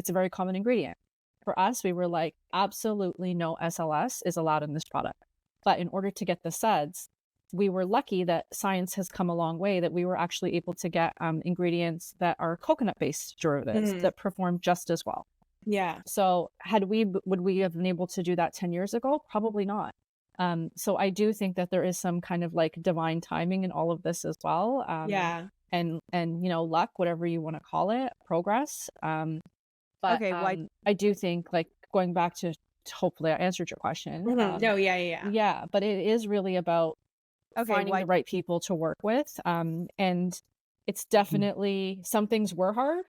very common ingredient. For us, we were like, absolutely no SLS is allowed in this product. But in order to get the suds, we were lucky that science has come a long way, that we were actually able to get ingredients that are coconut-based derivatives that perform just as well. Yeah. So would we have been able to do that 10 years ago? Probably not. So I do think that there is some kind of like divine timing in all of this as well. Yeah. And luck, whatever you want to call it, progress. But Okay, why? I do think, like, going back to hopefully I answered your question. No, yeah. Yeah, but it is really about finding the right people to work with. And it's definitely, some things were hard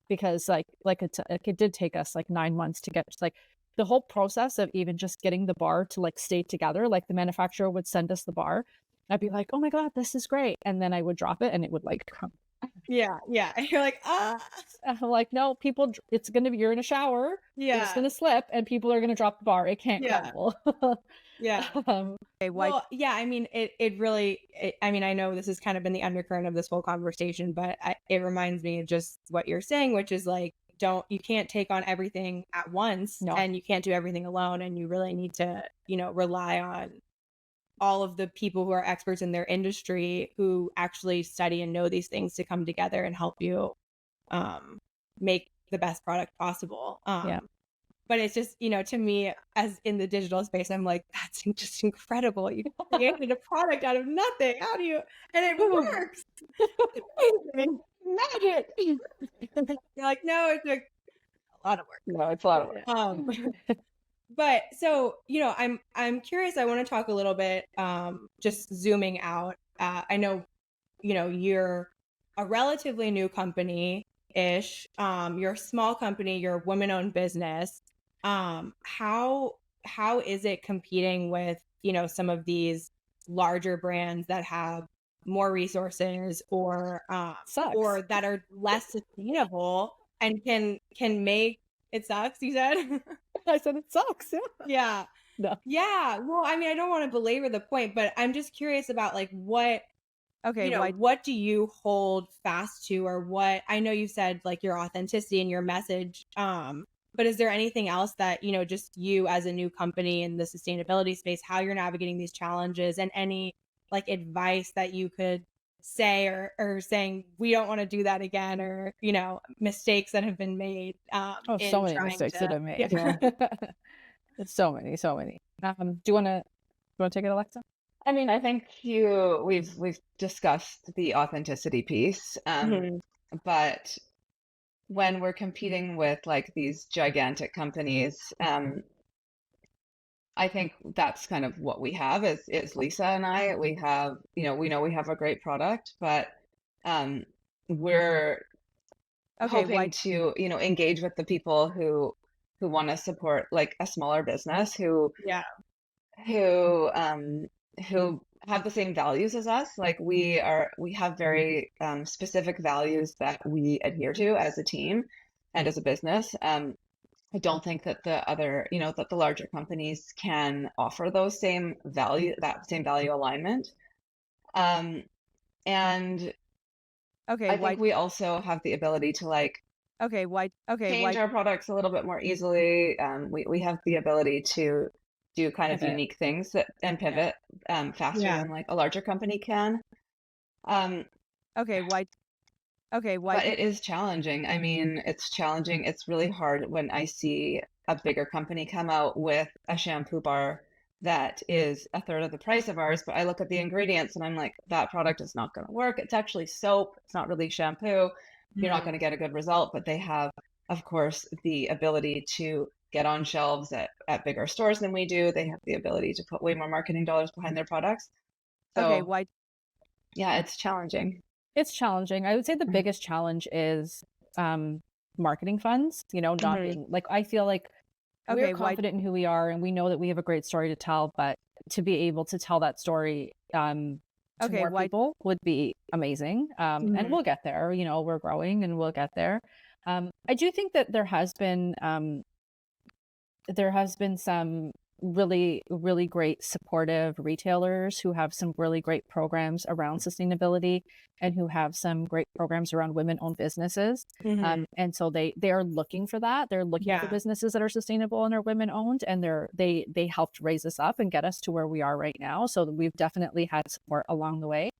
because it did take us like 9 months to get, like, the whole process of even just getting the bar to like stay together. Like, the manufacturer would send us the bar. I'd be like, oh my God, this is great. And then I would drop it and it would like come. Yeah. And you're like, I'm like, no, people, it's going to be, you're in a shower. yeah. It's going to slip and people are going to drop the bar. It can't crumble. Yeah. Okay, why? Well, yeah, I mean, it really, I mean, I know this has kind of been the undercurrent of this whole conversation, but it reminds me of just what you're saying, which is like, you can't take on everything at once. No. And you can't do everything alone. And you really need to, rely on all of the people who are experts in their industry who actually study and know these things to come together and help you make the best product possible. Yeah. But it's just, to me, as in the digital space, I'm like, that's just incredible. You created a product out of nothing. How do you? And it works. Magic. You're like, no, it's a lot of work. No, it's a lot of work. But so, I'm curious. I want to talk a little bit, just zooming out. I know, you're a relatively new company-ish. You're a small company. You're a women-owned business. How is it competing with, some of these larger brands that have more resources or that are less sustainable and can make it sucks, you said? I said it sucks. Yeah. No. Yeah. Well, I mean, I don't want to belabor the point, but I'm just curious about like what, what do you hold fast to, or what? I know you said like your authenticity and your message. But is there anything else that, just you as a new company in the sustainability space, how you're navigating these challenges, and any like advice that you could say or saying we don't want to do that again, or mistakes that have been made? So many mistakes that I've made. Yeah. It's so many. Do you want to take it, Alexa? I mean, I think we've discussed the authenticity piece, but when we're competing with like these gigantic companies, I think that's kind of what we have is Lisa and I. We have, we know we have a great product, but we're hoping to, engage with the people who want to support like a smaller business who have the same values as us. Like we have very specific values that we adhere to as a team and as a business. I don't think that the other, that the larger companies can offer that same value alignment. And I think we also have the ability to like change our products a little bit more easily. We have the ability to do kind of unique things and pivot faster than like a larger company can. But it is challenging. I mean, it's challenging. It's really hard when I see a bigger company come out with a shampoo bar that is a third of the price of ours, but I look at the ingredients and I'm like, that product is not going to work. It's actually soap. It's not really shampoo. You're not going to get a good result. But they have, of course, the ability to get on shelves at bigger stores than we do. They have the ability to put way more marketing dollars behind their products. So, yeah, it's challenging. It's challenging. I would say the biggest challenge is marketing funds, not being like, I feel like we're confident in who we are and we know that we have a great story to tell, but to be able to tell that story to Okay, more why? people would be amazing. And Mhm. we'll get there. We're growing and we'll get there. I do think that there has been some really, really great supportive retailers who have some really great programs around sustainability and who have some great programs around women-owned businesses. Mhm. And so they are looking for that. They're looking for Yeah. businesses that are sustainable and are women-owned, and they helped raise us up and get us to where we are right now. So we've definitely had support along the way.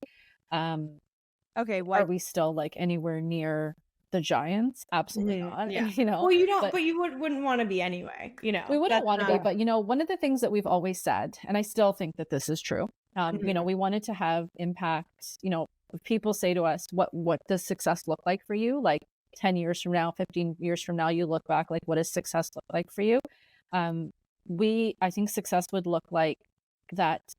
Okay, Are why? we still like anywhere near the giants? Absolutely Mhm. not. Yeah. You know, Well, you don't, but but you wouldn't want to be anyway. we wouldn't That's want to be, not. but one of the things that we've always said, and I still think that this is true, Mhm. we wanted to have impact. If people say to us, what does success look like for you? Like 10 years from now, 15 years from now, you look back, like, what does success look like for you? Um, I think success would look like that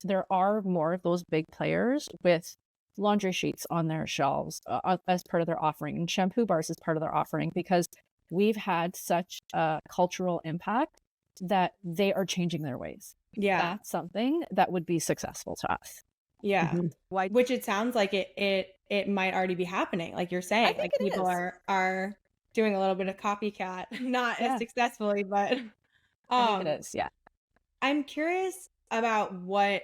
there are more of those big players with laundry sheets on their shelves as part of their offering, and shampoo bars as part of their offering, because we've had such a cultural impact that they are changing their ways. Yeah. That's something that would be successful to us. Yeah. Why? Which it sounds like it might already be happening, like you're saying. think Like it people is. are doing a little bit of copycat, not Yeah. as successfully, but I think it is. Yeah. I'm curious about what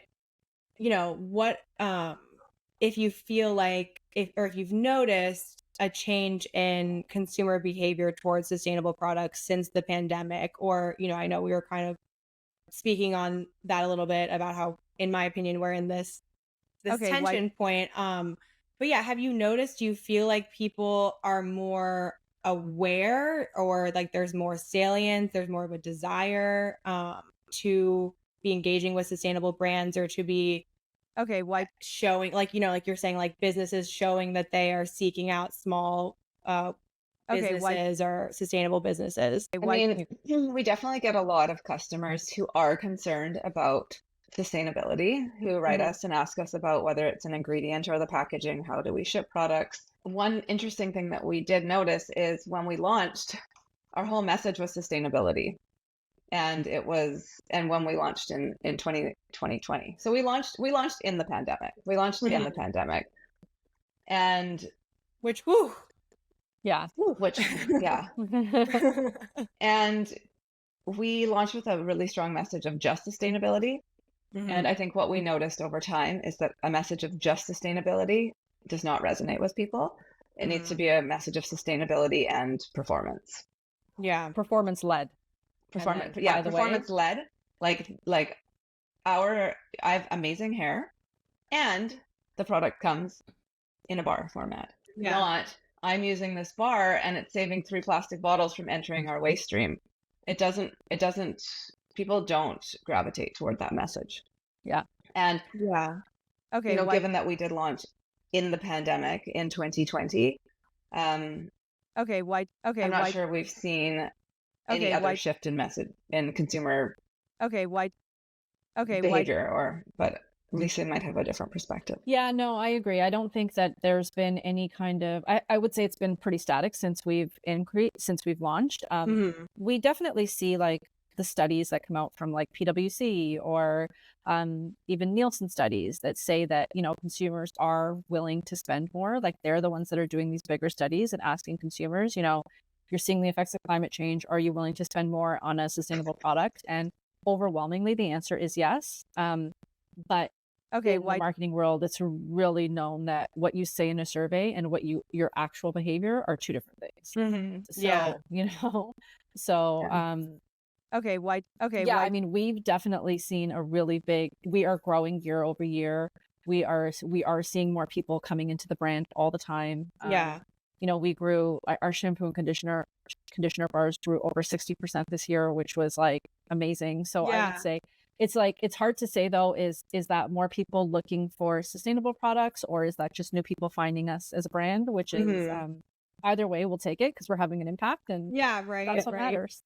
if you feel like if you've noticed a change in consumer behavior towards sustainable products since the pandemic, or I know we were kind of speaking on that a little bit about how, in my opinion, we're in this Okay, why? tension point. But yeah, have you noticed, do you feel like people are more aware, or like there's more salience, there's more of a desire to be engaging with sustainable brands, or to be Okay, why? showing, like like you're saying, like businesses showing that they are seeking out small Okay, why? businesses or sustainable businesses? I Why? mean, we definitely get a lot of customers who are concerned about sustainability, who write Mhm. us and ask us about whether it's an ingredient or the packaging, how do we ship products. One interesting thing that we did notice is when we launched, our whole message was sustainability. And when we launched in 2020. So we launched in the pandemic. We launched in the pandemic. And Which, whew. Yeah. which, yeah. And we launched with a really strong message of just sustainability. And I think what we noticed over time is that a message of just sustainability does not resonate with people. It needs to be a message of sustainability and performance. Yeah. Performance led. Performance, by the way, performance led. Like I have amazing hair, and the product comes in a bar format. Yeah. Not, I'm using this bar and it's saving 3 plastic bottles from entering our waste stream. It doesn't, people don't gravitate toward that message. Yeah. And, Yeah. Okay, why? given that we did launch in the pandemic in 2020, Okay, why? Okay, I'm not why? sure we've seen any Okay, other why? shift in message in consumer Okay, why? Okay, why? behavior, but Lisa might have a different perspective. Yeah, no, I agree. I don't think that there's been any kind of, I would say it's been pretty static since we've launched. We definitely see like the studies that come out from like PwC or even Nielsen studies that say that, consumers are willing to spend more. Like they're the ones that are doing these bigger studies and asking consumers, you're seeing the effects of climate change. Are you willing to spend more on a sustainable product? And overwhelmingly, the answer is yes. But Okay, in the why? marketing world, it's really known that what you say in a survey and what your actual behavior are two different things. So, Yeah. so, Okay, why? Okay, yeah, why? I mean, we've definitely seen a really big, we are growing year over year. We are seeing more people coming into the brand all the time. Yeah. We grew our shampoo and conditioner bars grew over 60% this year, which was like amazing. So I Yeah. would say it's hard to say though, is that more people looking for sustainable products, or is that just new people finding us as a brand, which is either way, we'll take it because we're having an impact, and Yeah, right. that's what right. matters.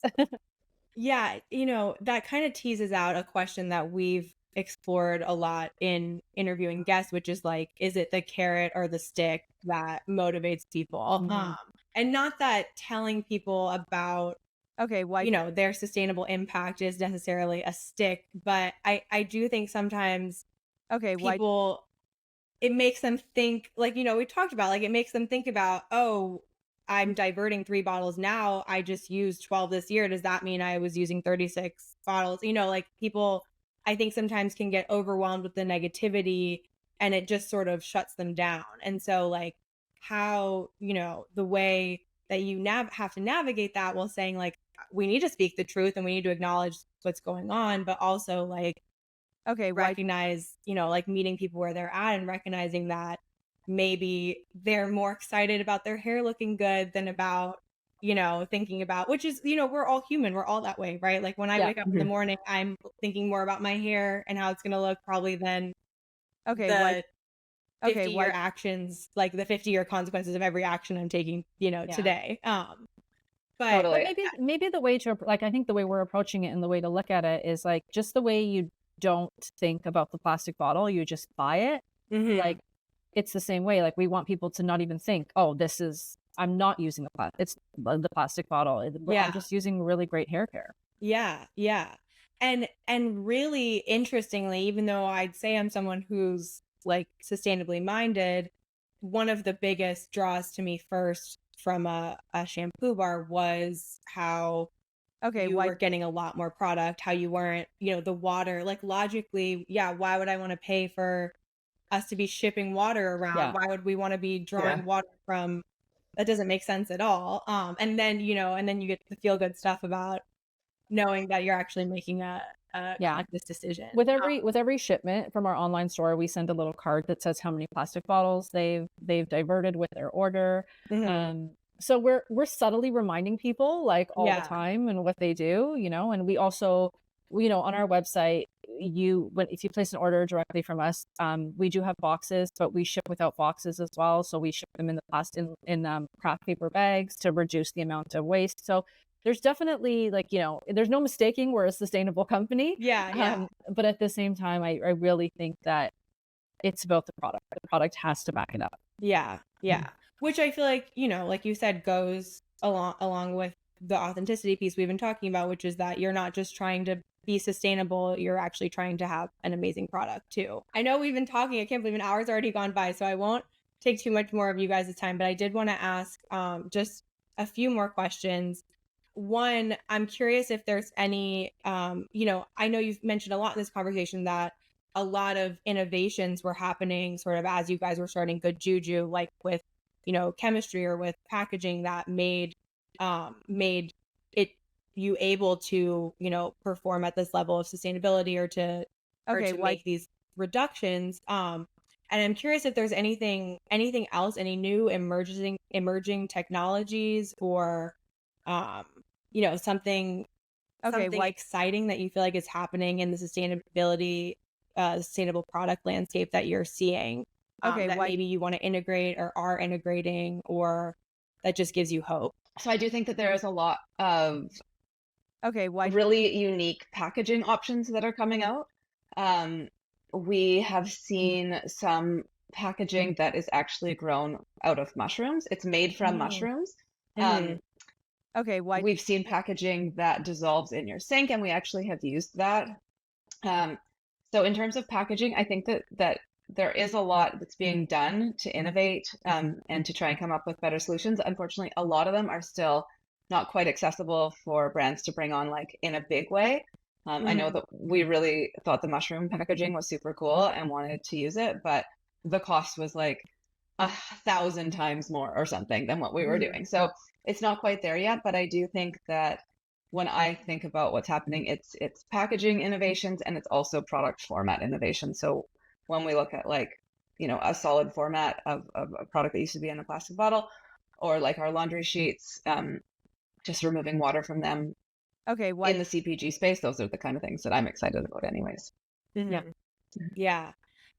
Yeah, that kind of teases out a question that we've explored a lot in interviewing guests, which is like, is it the carrot or the stick that motivates people? And not that telling people about, Okay, why? their sustainable impact is necessarily a stick, but I do think sometimes Okay, why? people it makes them think, like, we talked about, like, it makes them think about, oh, I'm diverting 3 bottles now. I just used 12 this year. Does that mean I was using 36 bottles? Like, people, I think, sometimes can get overwhelmed with the negativity, and it just sort of shuts them down. And so, like, how, the way that you have to navigate that, while saying, like, we need to speak the truth and we need to acknowledge what's going on, but also, like, recognize, like, meeting people where they're at and recognizing that maybe they're more excited about their hair looking good than about, thinking about, which is, we're all human. We're all that way, right? Like, when I wake up in the morning, I'm thinking more about my hair and how it's going to look probably than the 50-year actions, like the 50-year consequences of every action I'm taking, today. But Totally. maybe the way to, like, I think the way we're approaching it and the way to look at it is, like, just the way you don't think about the plastic bottle, you just buy it. Like, it's the same way. Like, we want people to not even think, oh, I'm not using it's the plastic bottle. I'm just using really great hair care. Yeah. And really interestingly, even though I'd say I'm someone who's, like, sustainably minded, one of the biggest draws to me first from a shampoo bar was how you were getting a lot more product, how you weren't, the water, like, logically, why would I want to pay for us to be shipping water around? Why would we want to be drawing water from, that doesn't make sense at all. And then, and then you get the feel good stuff about knowing that you're actually making a conscious decision. With every shipment from our online store, we send a little card that says how many plastic bottles they've diverted with their order. So we're subtly reminding people, like, all the time, and what they do, and we also, on our website, if you place an order directly from us, we do have boxes, but we ship without boxes as well. So we ship them in the plastic in craft paper bags to reduce the amount of waste. So there's definitely, like, there's no mistaking we're a sustainable company. But at the same time, I really think that it's about the product. The product has to back it up. Which I feel like, like you said, goes along with the authenticity piece we've been talking about, which is that you're not just trying to be sustainable, you're actually trying to have an amazing product too. I know we've been talking, I can't believe an hour's already gone by, so I won't take too much more of you guys' time, but I did want to ask just a few more questions. One, I'm curious if there's any, I know you've mentioned a lot in this conversation that a lot of innovations were happening sort of as you guys were starting Good Juju, like with, chemistry or with packaging that made it you able to, perform at this level of sustainability or to make these reductions. And I'm curious if there's anything else, any new emerging technologies or, something exciting that you feel like is happening in the sustainable product landscape that you're seeing, that maybe you want to integrate or are integrating, or that just gives you hope. So I do think that there is a lot of really unique packaging options that are coming out. We have seen some packaging that is actually grown out of mushrooms. It's made from mushrooms. We've seen packaging that dissolves in your sink, and we actually have used that. So in terms of packaging, I think that there is a lot that's being done to innovate and to try and come up with better solutions. Unfortunately, a lot of them are still not quite accessible for brands to bring on, like, in a big way. I know that we really thought the mushroom packaging was super cool and wanted to use it, but the cost was like 1,000 times more or something than what we were doing. So it's not quite there yet, but I do think that when I think about what's happening, it's packaging innovations, and it's also product format innovation. So when we look at, like, a solid format of a product that used to be in a plastic bottle, or like our laundry sheets, just removing water from them in the CPG space, those are the kind of things that I'm excited about anyways. Yeah.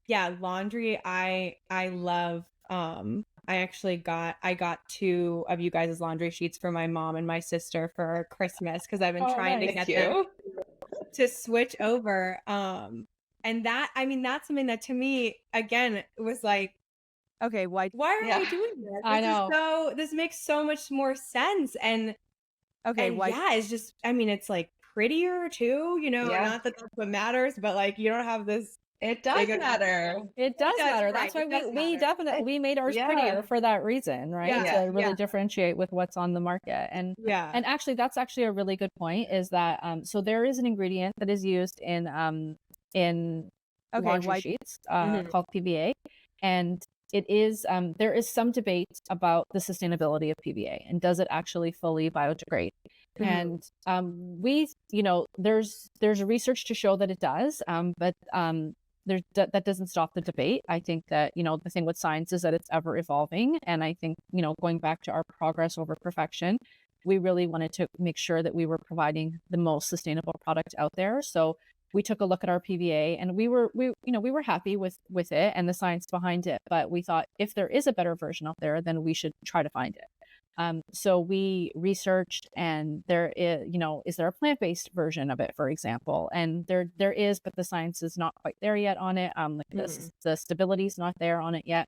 Laundry, I love. I got 2 of you guys' laundry sheets for my mom and my sister for Christmas, because I've been trying to get them to switch over. And that, that's something that to me, again, was like, why are we doing this? I know. This makes so much more sense. And it's just, it's like prettier too, not that that's what matters, but, like, you don't have this It does matter. It does does, matter. right, That's why it does we matter. definitely we made ours Yeah. prettier for that reason, right? Yeah, To really yeah. differentiate with what's on the market. Yeah. And actually that's actually a really good point, is that so there is an ingredient that is used in laundry sheets called PVA, and it is there is some debate about the sustainability of PVA and does it actually fully biodegrade. And we, there's research to show that it does, but that doesn't stop the debate. I think that, the thing with science is that it's ever evolving. And I think, going back to our progress over perfection, we really wanted to make sure that we were providing the most sustainable product out there. So we took a look at our PVA, and we were happy with it and the science behind it. But we thought, if there is a better version out there, then we should try to find it. So we researched, and there is there a plant-based version of it, for example? And there is, but the science is not quite there yet on it. The stability is not there on it yet.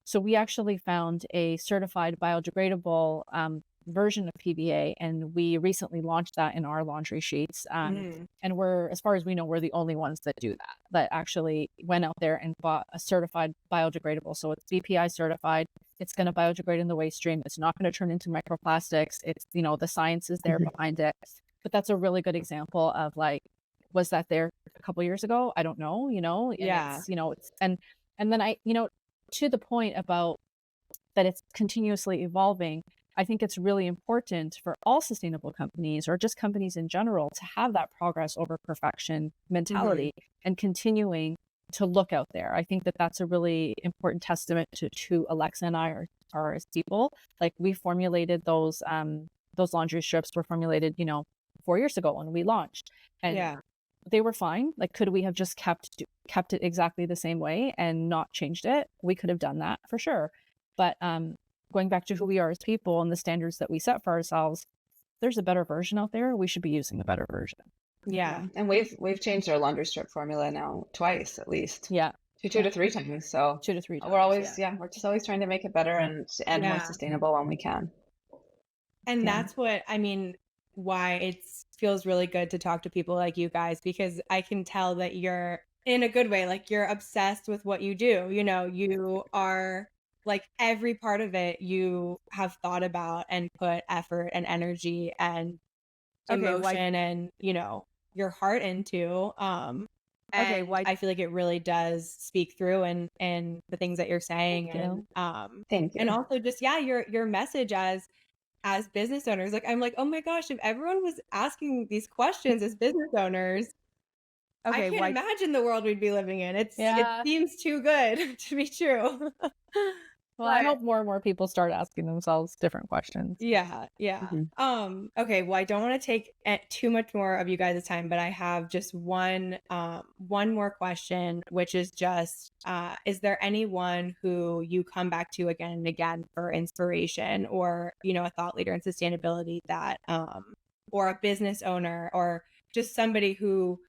So we actually found a certified biodegradable version of PVA, and we recently launched that in our laundry sheets. And we're, as far as we know, we're the only ones that do that actually went out there and bought a certified biodegradable. So it's BPI certified. It's going to biodegrade in the waste stream. It's not going to turn into microplastics. It's, the science is there behind it. But that's a really good example of, like, was that there a couple years ago? I don't know, and Yeah. it's, and then I, to the point about that it's continuously evolving, I think it's really important for all sustainable companies, or just companies in general, to have that progress over perfection mentality and continuing to look out there. I think that that's a really important testament to Alexa and I are as people. Like, we formulated those laundry strips were formulated, 4 years ago when we launched, and they were fine. Like, could we have just kept it exactly the same way and not changed it? We could have done that for sure. But going back to who we are as people and the standards that we set for ourselves, there's a better version out there. We should be using the better version. Yeah. And we've changed our laundry strip formula now twice at least. Yeah. Two to three times. So 2 to 3 times. we're always we're just always trying to make it better and more sustainable when we can. And that's what I mean, why it feels really good to talk to people like you guys, because I can tell that you're, in a good way, like, you're obsessed with what you do. You are, like, every part of it you have thought about and put effort and energy and emotion and your heart into. I feel like it really does speak through and the things that you're saying. Thank you. And also just your message as business owners. Like, I'm like, oh my gosh, if everyone was asking these questions as business owners, I can't imagine the world we'd be living in. It seems too good to be true. Well, I hope more and more people start asking themselves different questions. Yeah. Okay. Well, I don't want to take too much more of you guys' time, but I have just one more question, which is just, is there anyone who you come back to again and again for inspiration, or, a thought leader in sustainability that, or a business owner, or just somebody who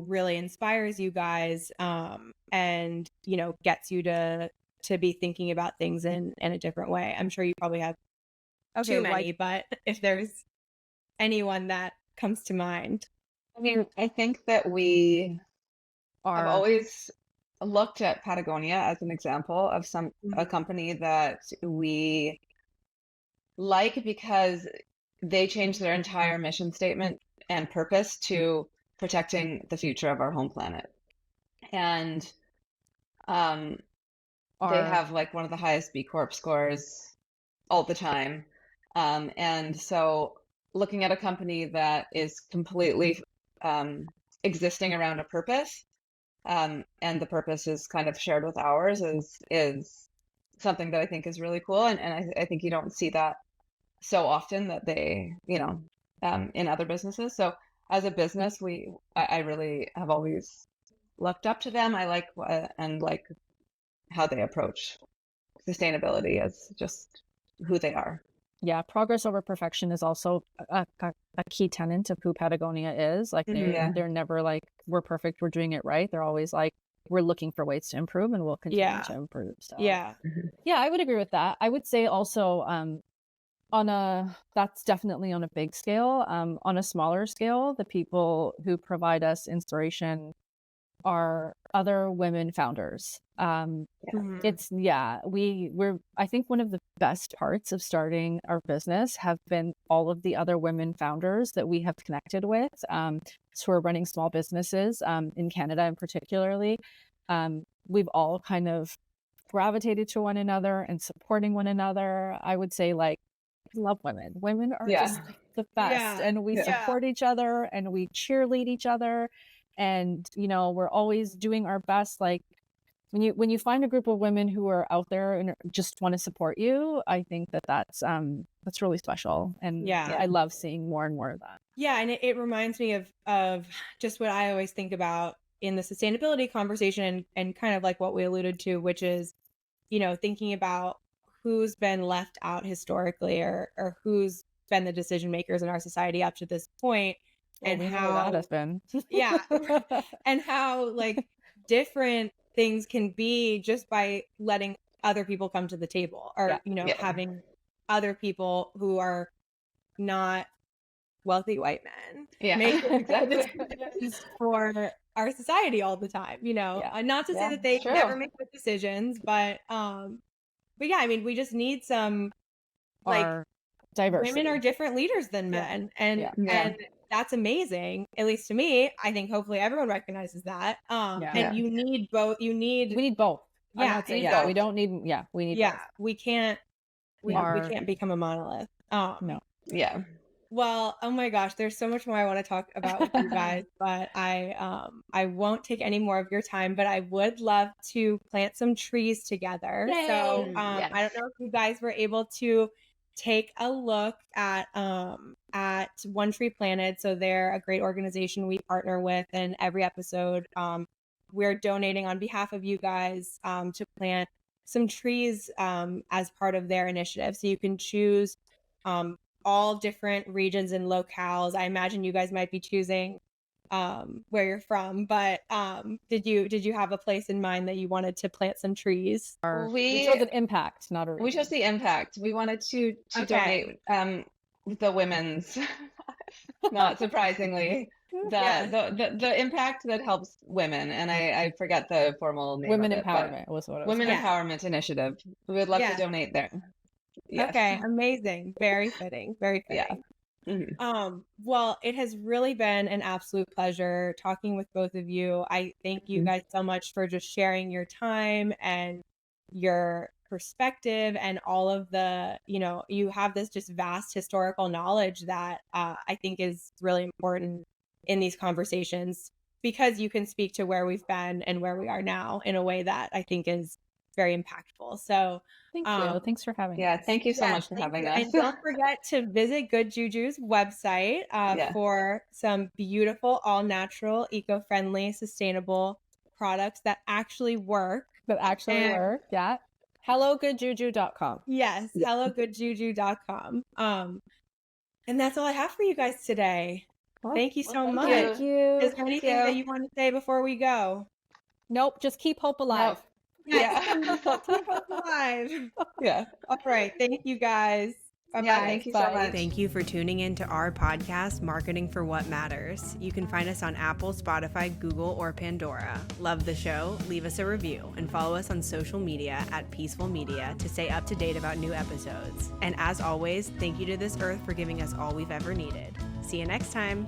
really inspires you guys, and, gets you to be thinking about things in a different way? I'm sure you probably have too many, but if there's anyone that comes to mind. I mean, I think that we have always looked at Patagonia as an example of a company that we like, because they changed their entire mission statement and purpose to protecting the future of our home planet. And they have, like, one of the highest B Corp scores all the time. And so looking at a company that is completely existing around a purpose, and the purpose is kind of shared with ours, is something that I think is really cool. And I think you don't see that so often, that they, in other businesses. So as a business, I really have always looked up to them. I like and like how they approach sustainability as just who they are. Yeah, progress over perfection is also a key tenet of who Patagonia is. Like, they're never like, we're perfect, we're doing it right. They're always like, we're looking for ways to improve, and we'll continue to improve. So yeah, I would agree with that. I would say also, that's definitely on a big scale. On a smaller scale, the people who provide us inspiration are other women founders. It's we're I think one of the best parts of starting our business have been all of the other women founders that we have connected with, who are running small businesses in Canada, and particularly we've all kind of gravitated to one another and supporting one another. I would say, like, love women are just the best, and we support each other and we cheerlead each other, and we're always doing our best. Like, when you find a group of women who are out there and just want to support you, I think that's really special, and I love seeing more and more of that. And it reminds me of just what I always think about in the sustainability conversation, and kind of like what we alluded to, which is thinking about who's been left out historically, or who's been the decision makers in our society up to this point, and how that has been and how, like, different things can be just by letting other people come to the table, or having other people who are not wealthy white men make decisions for our society all the time. Not to say that they never make good decisions, but I mean, we just need some, like, diversity. Women are different leaders than men, and that's amazing. At least to me, I think hopefully everyone recognizes that. And you need both. We need both. We don't need. We need. Both. We can't. We can't become a monolith. No. Yeah. Well, oh my gosh, there's so much more I want to talk about with you guys, but I won't take any more of your time, but I would love to plant some trees together. Yay! So I don't know if you guys were able to take a look at One Tree Planted. So they're a great organization we partner with, and every episode we're donating on behalf of you guys to plant some trees as part of their initiative. So you can choose all different regions and locales. I imagine you guys might be choosing where you're from, but did you have a place in mind that you wanted to plant some trees? We chose an impact, not a region. We chose the impact. We wanted to donate the women's, not surprisingly, the impact that helps women, and I forget the formal name. Women of it, Empowerment was what it was. Women Empowerment Initiative. We would love to donate there. Yes. Okay, amazing. Very fitting. Very fitting. Well, it has really been an absolute pleasure talking with both of you. I thank you guys so much for just sharing your time and your perspective, and all of the, you have this just vast historical knowledge that I think is really important in these conversations, because you can speak to where we've been and where we are now in a way that I think is very impactful. So thank you. Thanks for having us. Thank you so much for having us. And don't forget to visit Good Juju's website for some beautiful, all-natural, eco-friendly, sustainable products that actually work. HelloGoodJuju.com. Yes, HelloGoodJuju.com. And that's all I have for you guys today. Thank you so much. Thank you. Is there anything that you want to say before we go? Nope. Just keep hope alive. Keep hope alive. All right. Thank you guys. Bye-bye. Thank you so much. Thank you for tuning in to our podcast, Marketing for What Matters. You can find us on Apple, Spotify, Google, or Pandora. Love the show? Leave us a review and follow us on social media at Peaceful Media to stay up to date about new episodes. And as always, thank you to this earth for giving us all we've ever needed. See you next time.